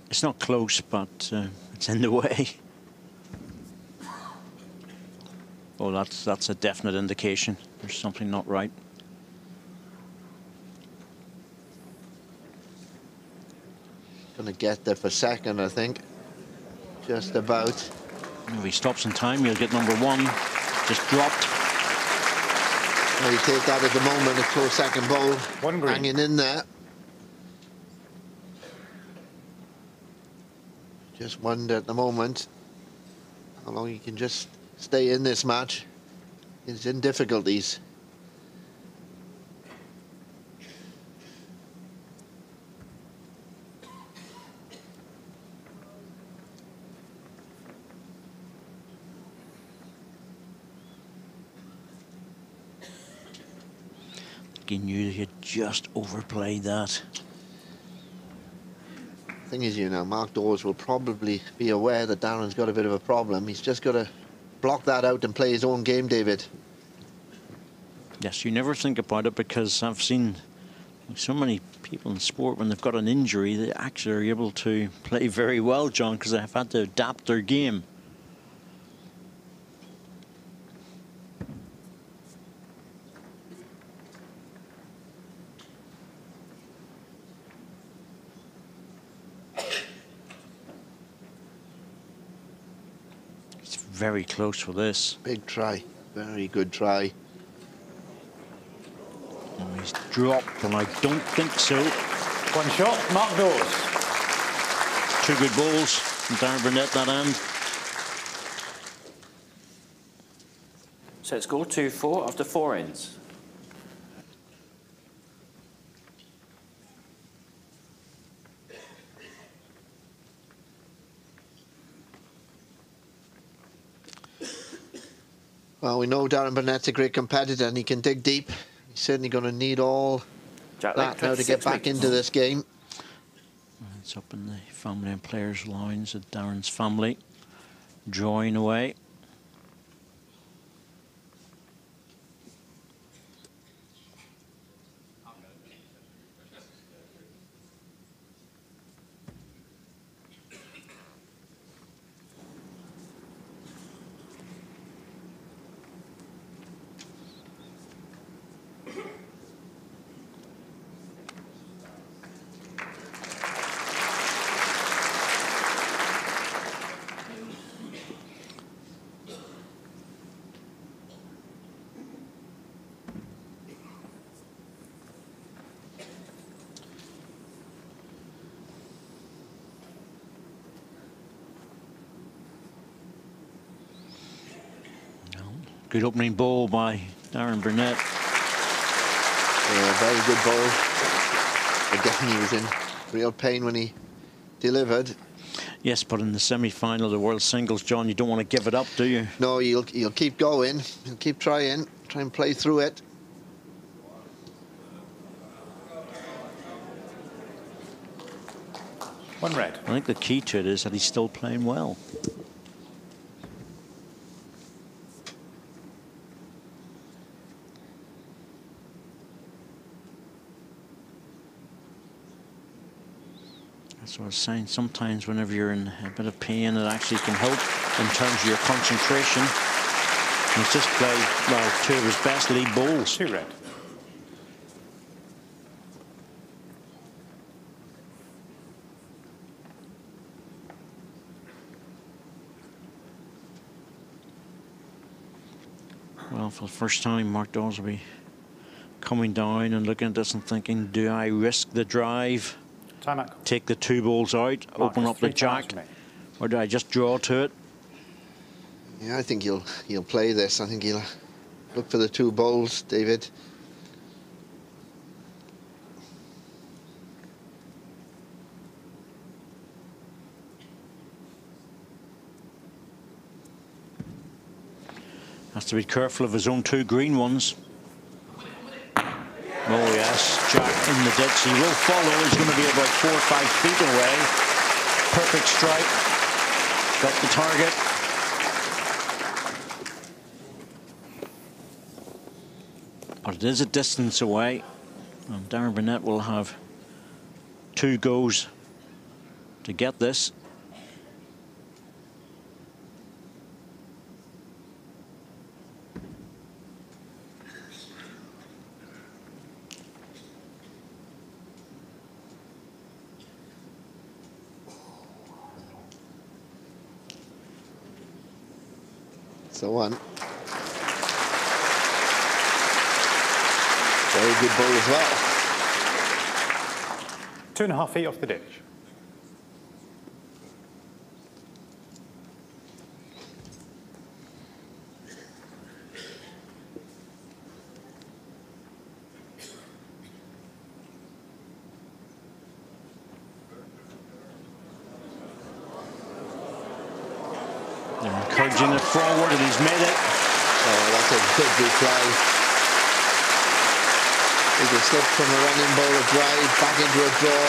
It's not close, but it's in the way. Oh, that's a definite indication. There's something not right. Gonna get there for second, I think. Just about. If he stops in time, he'll get number one. Just dropped. Well, you take that at the moment, a close second bowl. One green. Hanging in there. Just wonder at the moment how long he can just stay in this match. He's in difficulties. He knew he had just overplayed that. Thing is, you know, Mark Dawes will probably be aware that Darren's got a bit of a problem. He's just got to block that out and play his own game, David. Yes, you never think about it, because I've seen so many people in sport, when they've got an injury, they actually are able to play very well, John, because they've had to adapt their game. Very close for this. Big try. Very good try. And he's dropped, and I don't think so. One shot, Mark Dawes. Two good balls from Darren Burnett that end. Set score 2-4 after 4 ends. Well, we know Darren Burnett's a great competitor and he can dig deep. He's certainly going to need all that now to get back into this game. It's up in the family and players' lounge at Darren's family. Drawing away. Good opening ball by Darren Burnett. Yeah, very good ball. Again, he was in real pain when he delivered. Yes, but in the semi-final of the World Singles, John, you don't want to give it up, do you? No, you'll keep going. You'll keep trying. Try and play through it. One red. I think the key to it is that he's still playing well. That's what I was saying. Sometimes whenever you're in a bit of pain, it actually can help in terms of your concentration. He's just played, well, two of his best lead balls. 2 red. Well, for the first time, Mark Dawes will be coming down and looking at this and thinking, do I risk the drive? Timeout. Take the 2 balls out, open up the jack, or do I just draw to it? Yeah, I think he'll play this. I think he'll look for the 2 balls, David. Has to be careful of his own 2 green ones. Oh yes, jack in the ditch. He will follow. He's going to be about 4 or 5 feet away. Perfect strike. Got the target. But it is a distance away. And Darren Burnett will have 2 goes to get this. So one. Very good ball as well. 2.5 feet off the ditch. They're encouraging it forward, and he's made it. Oh, that's a good reply. He just slipped from a running ball, a drive, back into a draw.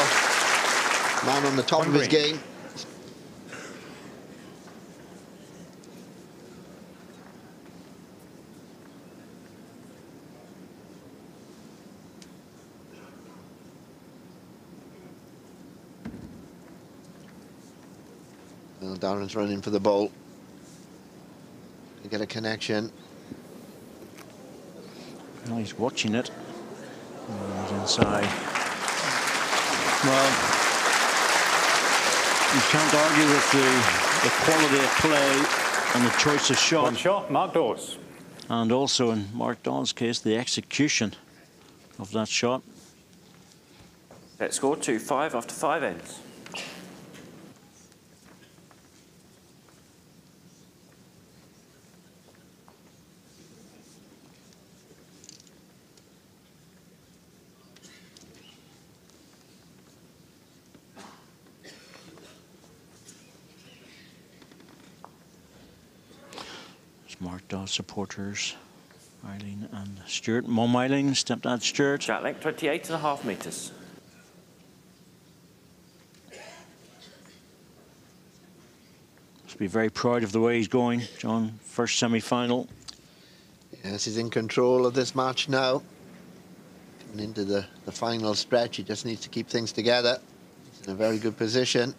Man on the top of his game. Well, Darren's running for the ball. To get a connection. Well, he's watching it. He's inside. Well, you can't argue with the quality of play and the choice of shot. 1 shot, Mark Dawes. And also, in Mark Dawes' case, the execution of that shot. Set score 2-5 after 5 ends. Mark Dawes supporters, Eileen and Stuart. Mum Eileen, stepdad Stuart. Jack length 28.5 metres. Must be very proud of the way he's going, John. First semi-final. Yes, he's in control of this match now. Coming into the final stretch, he just needs to keep things together. He's in a very good position.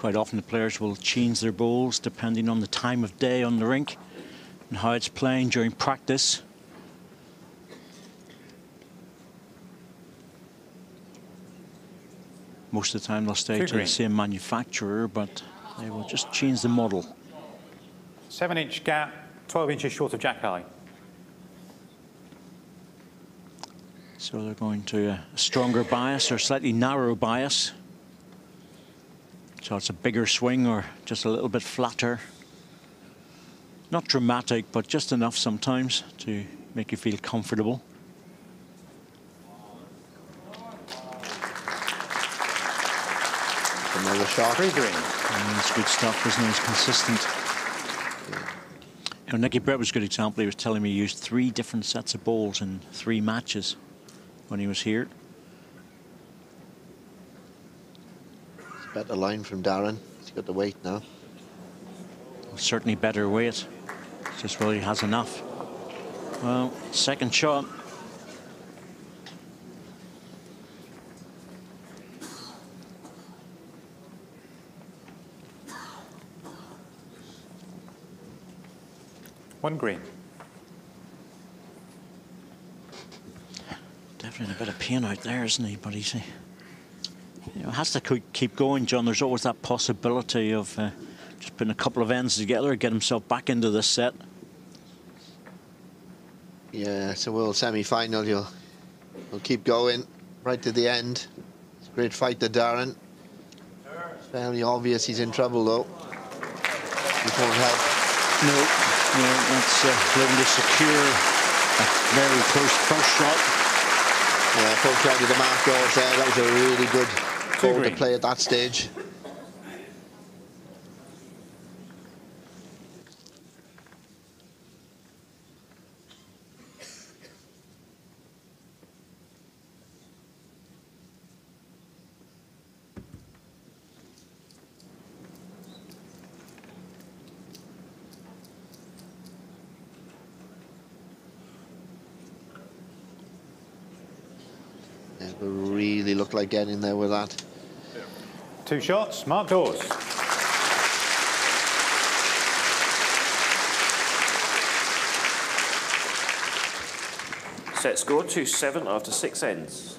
Quite often the players will change their bowls depending on the time of day on the rink and how it's playing during practice. Most of the time they'll stay to the same manufacturer, but they will just change the model. 7-inch gap, 12 inches short of jack high. So they're going to a stronger bias or slightly narrow bias. So it's a bigger swing or just a little bit flatter. Not dramatic, but just enough sometimes to make you feel comfortable. Another shot. 3 green. It's good stuff, isn't it? It's consistent. You know, Nicky Brett was a good example. He was telling me he used 3 different sets of bowls in 3 matches when he was here. It's a better line from Darren. He's got the weight now. Certainly better weight. It's just whether he has enough. Well, second shot. One green. Definitely a bit of pain out there, isn't he? But he's, you know, has to keep going, John. There's always that possibility of just putting a couple of ends together, get himself back into this set. Yeah, it's a world semi-final. You'll keep going right to the end. It's a great fight to Darren. It's fairly obvious he's in trouble though. This won't help. No. Yeah, that's looking to secure a very close first shot. Yeah, full credit to Mark Dawes there. That was a really good ball to play at that stage. Never really looked like getting there with that. 2 shots, Mark Dawes. Set score 2-7 after 6 ends.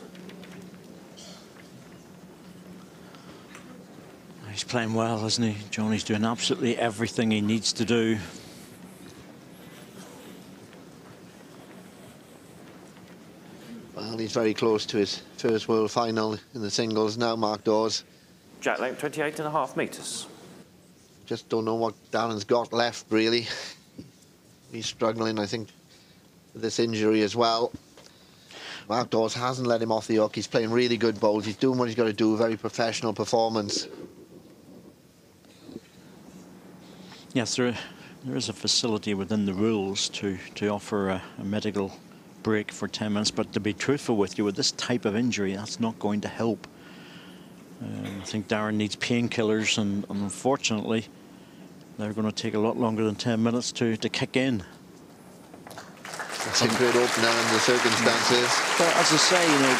He's playing well, isn't he? Johnny's doing absolutely everything he needs to do. Well, he's very close to his first world final in the singles now, Mark Dawes. Jack length 28.5 metres. Just don't know what Darren's got left, really. He's struggling, I think, with this injury as well. Mark Dawes hasn't let him off the hook. He's playing really good bowls. He's doing what he's got to do, very professional performance. Yes, there is a facility within the rules to offer a medical break for 10 minutes, but to be truthful with you, with this type of injury, that's not going to help. I think Darren needs painkillers, and unfortunately, they're going to take a lot longer than 10 minutes to kick in. It's a good opener under the circumstances. But as I say, you know,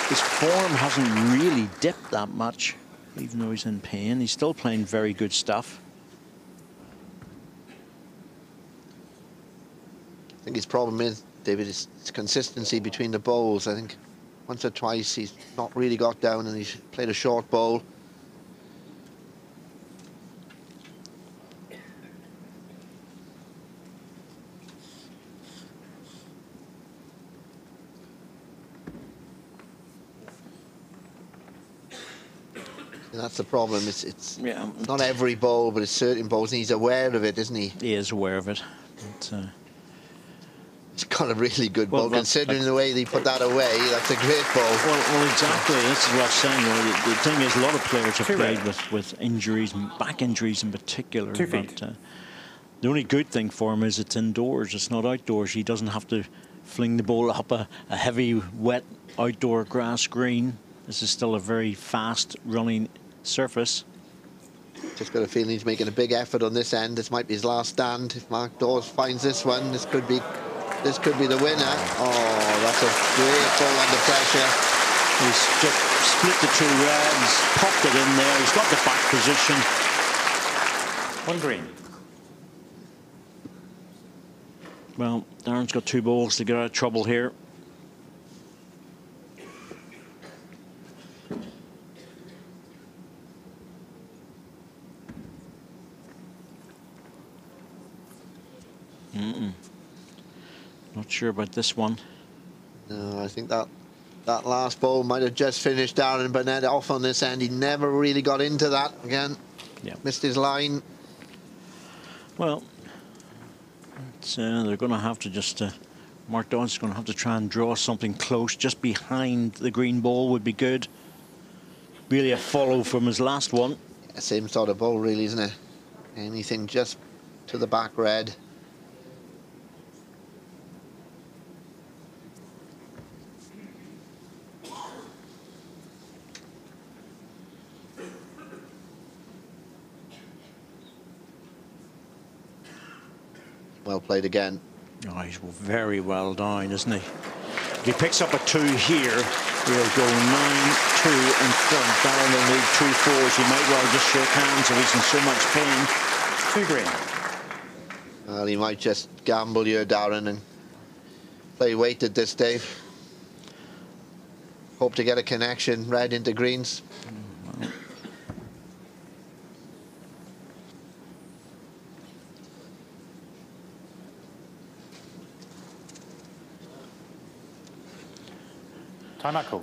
his form hasn't really dipped that much, even though he's in pain. He's still playing very good stuff. I think his problem is, David, is consistency between the bowls. I think once or twice he's not really got down and he's played a short bowl. And that's the problem. It's not every bowl, but it's certain bowls, and he's aware of it, isn't he? He is aware of it. But, it's got a really good ball, considering the way they put that away. That's a great ball. Well, exactly. This is what I'm saying. You know, the thing is, a lot of players have played with injuries, back injuries in particular. 2 feet. But, the only good thing for him is it's indoors. It's not outdoors. He doesn't have to fling the ball up a heavy, wet outdoor grass green. This is still a very fast running surface. Just got a feeling he's making a big effort on this end. This might be his last stand. If Mark Dawes finds this one, this could be the winner. Oh, that's a great ball under pressure. He's just split the two reds, popped it in there. He's got the back position. 1 green. Well, Darren's got 2 balls to get out of trouble here. Not sure about this one. No, I think that last ball might have just finished Darren Burnett off on this end. He never really got into that again. Yeah. Missed his line. Well, they're going to have to just... Mark Dawes is going to have to try and draw something close. Just behind the green ball would be good. Really a follow from his last one. Yeah, same sort of ball, really, isn't it? Anything just to the back red. Well played again. Oh, he's very well down, isn't he? If he picks up a 2 here, he'll go 9-2 in front. Darren will need 2 4s. He might well just shake hands if he's in so much pain. 2 green. Well, he might just gamble here, Darren, and play weighted this, Dave. Hope to get a connection red into greens. Well.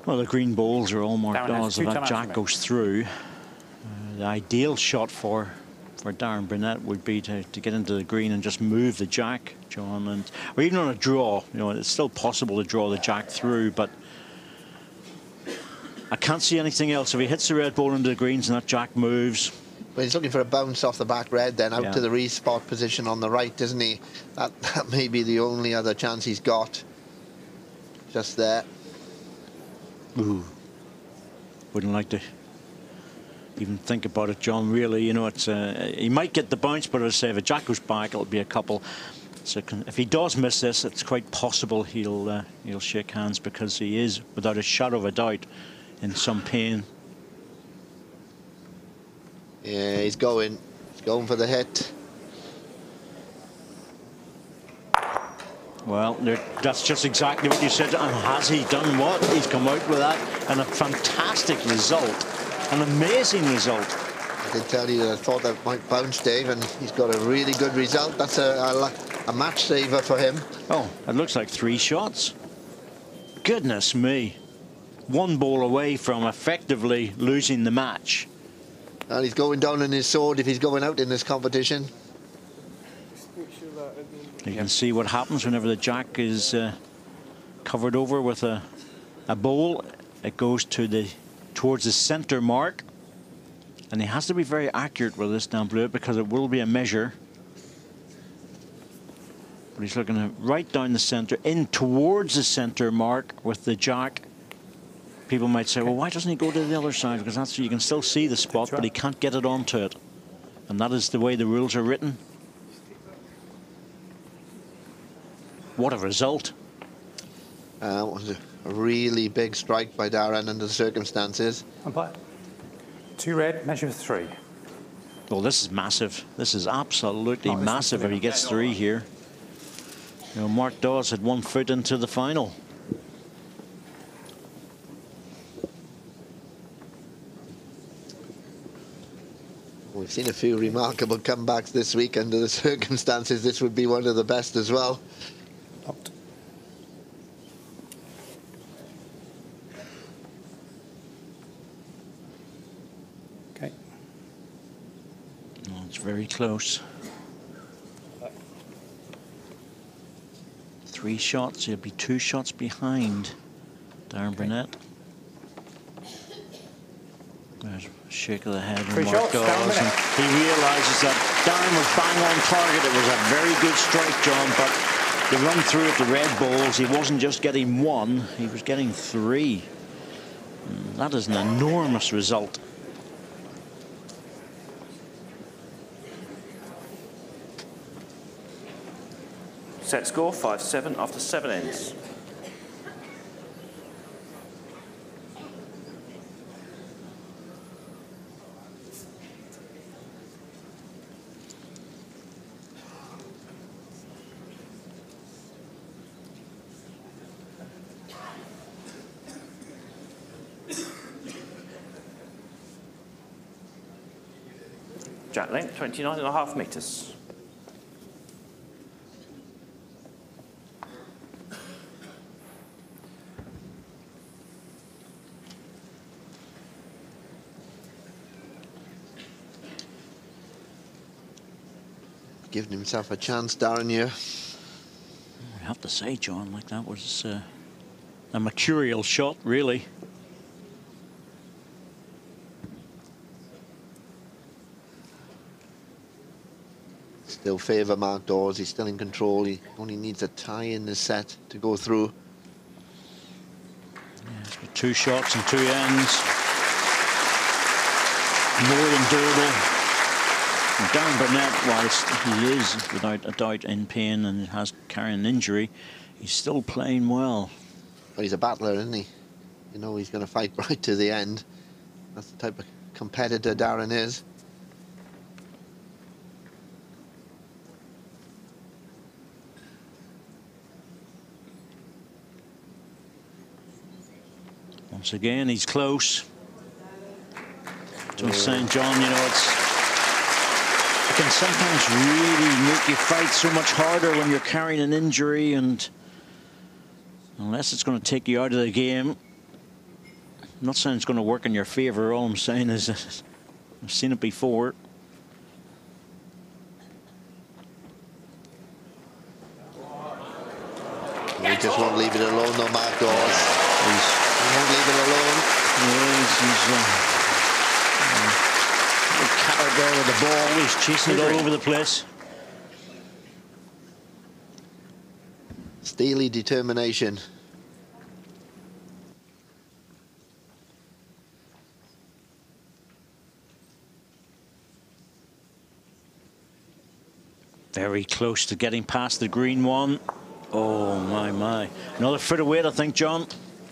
Well, the green balls are all marked on, so that jack goes through. The ideal shot for Darren Burnett would be to get into the green and just move the jack, John, and or even on a draw. You know, it's still possible to draw the jack through, but I can't see anything else. If he hits the red ball into the greens and that jack moves. Well, he's looking for a bounce off the back red, then out to the respot position on the right, isn't he? That may be the only other chance he's got. Just there. Ooh, wouldn't like to even think about it, John. Really, you know, it's he might get the bounce, but as I say, if a jack goes back, it'll be a couple. So if he does miss this, it's quite possible he'll shake hands, because he is, without a shadow of a doubt, in some pain. Yeah, he's going for the hit. Well, that's just exactly what you said. And has he done what? He's come out with that, and a fantastic result, an amazing result. I did tell you that I thought that might bounce, Dave, and he's got a really good result. That's a match saver for him. Oh, it looks like 3 shots. Goodness me. 1 ball away from effectively losing the match. And he's going down on his sword if he's going out in this competition. You can see what happens whenever the jack is covered over with a bowl. It goes towards the centre mark, and he has to be very accurate with this down below, because it will be a measure. But he's looking right down the centre, in towards the centre mark with the jack. People might say, well, why doesn't he go to the other side? Because that's, you can still see the spot, but he can't get it onto it. And that is the way the rules are written. What a result. It was a really big strike by Darren under the circumstances. Umpire. 2 red, measure 3. Well, this is massive. This is absolutely massive if he gets 3 here. You know, Mark Dawes had 1 foot into the final. We've seen a few remarkable comebacks this week under the circumstances. This would be one of the best as well. Locked. Okay. Oh, it's very close. 3 shots. He'll be 2 shots behind Darren Burnett. There's a shake of the head from Mark Dawes, and he realises that Darren was bang on target. It was a very good strike, John, but the run through of the red balls, he wasn't just getting 1, he was getting 3. That is an enormous result. Set score 5-7 after 7 ends. Jack length, 29.5 metres. Giving himself a chance, Darren, here. I have to say, John, like that was a mercurial shot, really. Still favour Mark Dawes. He's still in control. He only needs a tie in the set to go through. Yeah, it's got 2 shots and 2 ends. More than doable. And Darren Burnett, whilst he is without a doubt in pain and has carrying an injury, he's still playing well. But he's a battler, isn't he? You know he's going to fight right to the end. That's the type of competitor Darren is. Once again, he's close. Just saying, John, you know, it can sometimes really make you fight so much harder when you're carrying an injury, and unless it's going to take you out of the game, I'm not saying it's going to work in your favour. All I'm saying is that I've seen it before. He just won't leave it alone, though, Mark Dawes. He won't leave it alone. He's carried there with the ball. He's chasing it all over the place. Steely determination. Very close to getting past the green one. Oh, my. Another foot of weight, I think, John.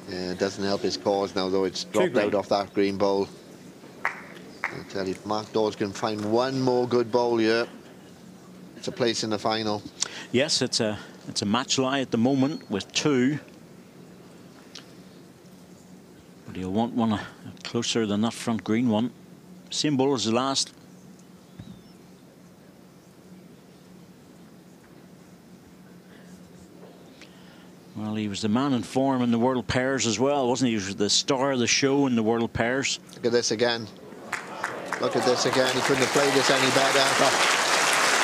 Yeah, it doesn't help his cause now, though. It's dropped out off that green bowl. I tell you, if Mark Dawes can find one more good bowl here, it's a place in the final. Yes, it's a match lie at the moment with 2. But he'll want one closer than that front green one. Same bowl as the last. Well, he was the man in form in the World Pairs as well, wasn't he? He was the star of the show in the World Pairs. Look at this again. Look at this again. He couldn't have played this any better. Oh,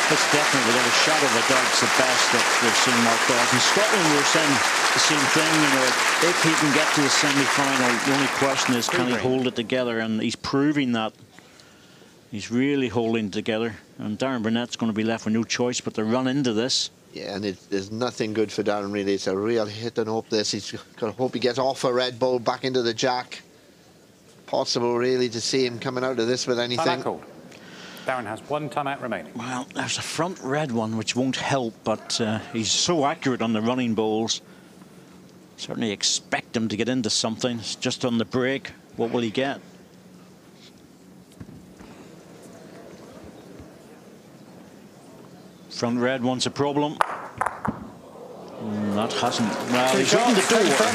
it's definitely, without a shadow of a doubt, it's the best that we've seen Mark Dawes. In Scotland, we were saying the same thing. You know, if he can get to the semi-final, the only question is, can he hold it together? And he's proving that. He's really holding it together. And Darren Burnett's going to be left with no choice but to run into this. Yeah, and there's nothing good for Darren, really. It's a real hit and hope this. He's got to hope he gets off a red ball back into the jack. Possible, really, to see him coming out of this with anything. Timeout called. Darren has 1 timeout remaining. Well, there's a front red one which won't help, but he's so accurate on the running bowls. Certainly expect him to get into something. It's just on the break. What will he get? Front red one's a problem. That hasn't. Well, he's opened the door, John.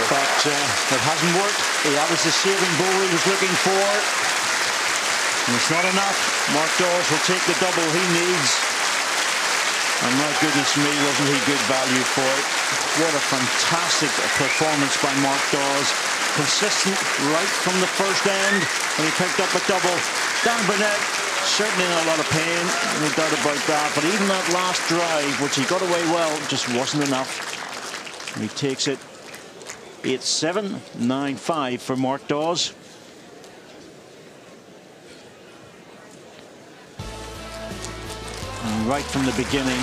But it hasn't worked. That was the saving bowl he was looking for. And it's not enough. Mark Dawes will take the double he needs. And my goodness me, wasn't he good value for it? What a fantastic performance by Mark Dawes. Consistent right from the first end when he picked up a double. Darren Burnett, certainly in a lot of pain, no doubt about that. But even that last drive, which he got away well, just wasn't enough. And he takes it 8-7, 9-5 for Mark Dawes. And right from the beginning,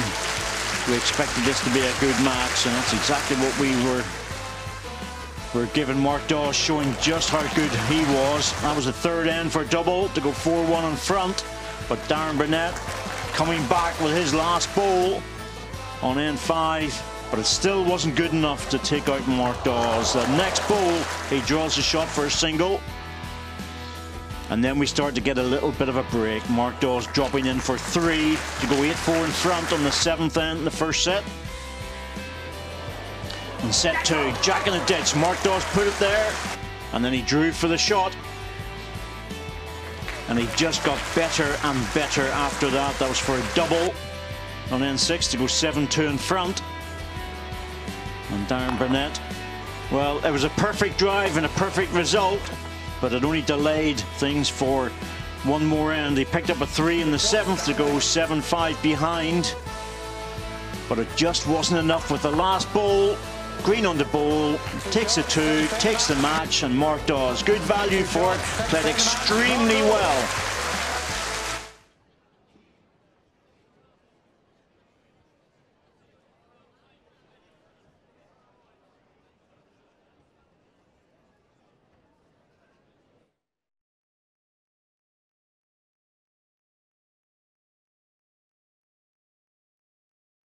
we expected this to be a good match, and that's exactly what we were giving Mark Dawes, showing just how good he was. That was the 3rd end for double to go 4-1 in front, but Darren Burnett coming back with his last bowl on end 5, but it still wasn't good enough to take out Mark Dawes. The next bowl, he draws a shot for a single. And then we start to get a little bit of a break. Mark Dawes dropping in for 3 to go 8-4 in front on the 7th end in the first set. And set 2, jack in the ditch. Mark Dawes put it there, and then he drew for the shot. And he just got better and better after that. That was for a double on N6 to go 7-2 in front. And Darren Burnett, well, it was a perfect drive and a perfect result, but it only delayed things for one more end. He picked up a 3 in the 7th to go 7-5 behind, but it just wasn't enough with the last bowl. Green on the bowl, takes a 2, takes the match, and Mark Dawes, good value for it, played extremely well.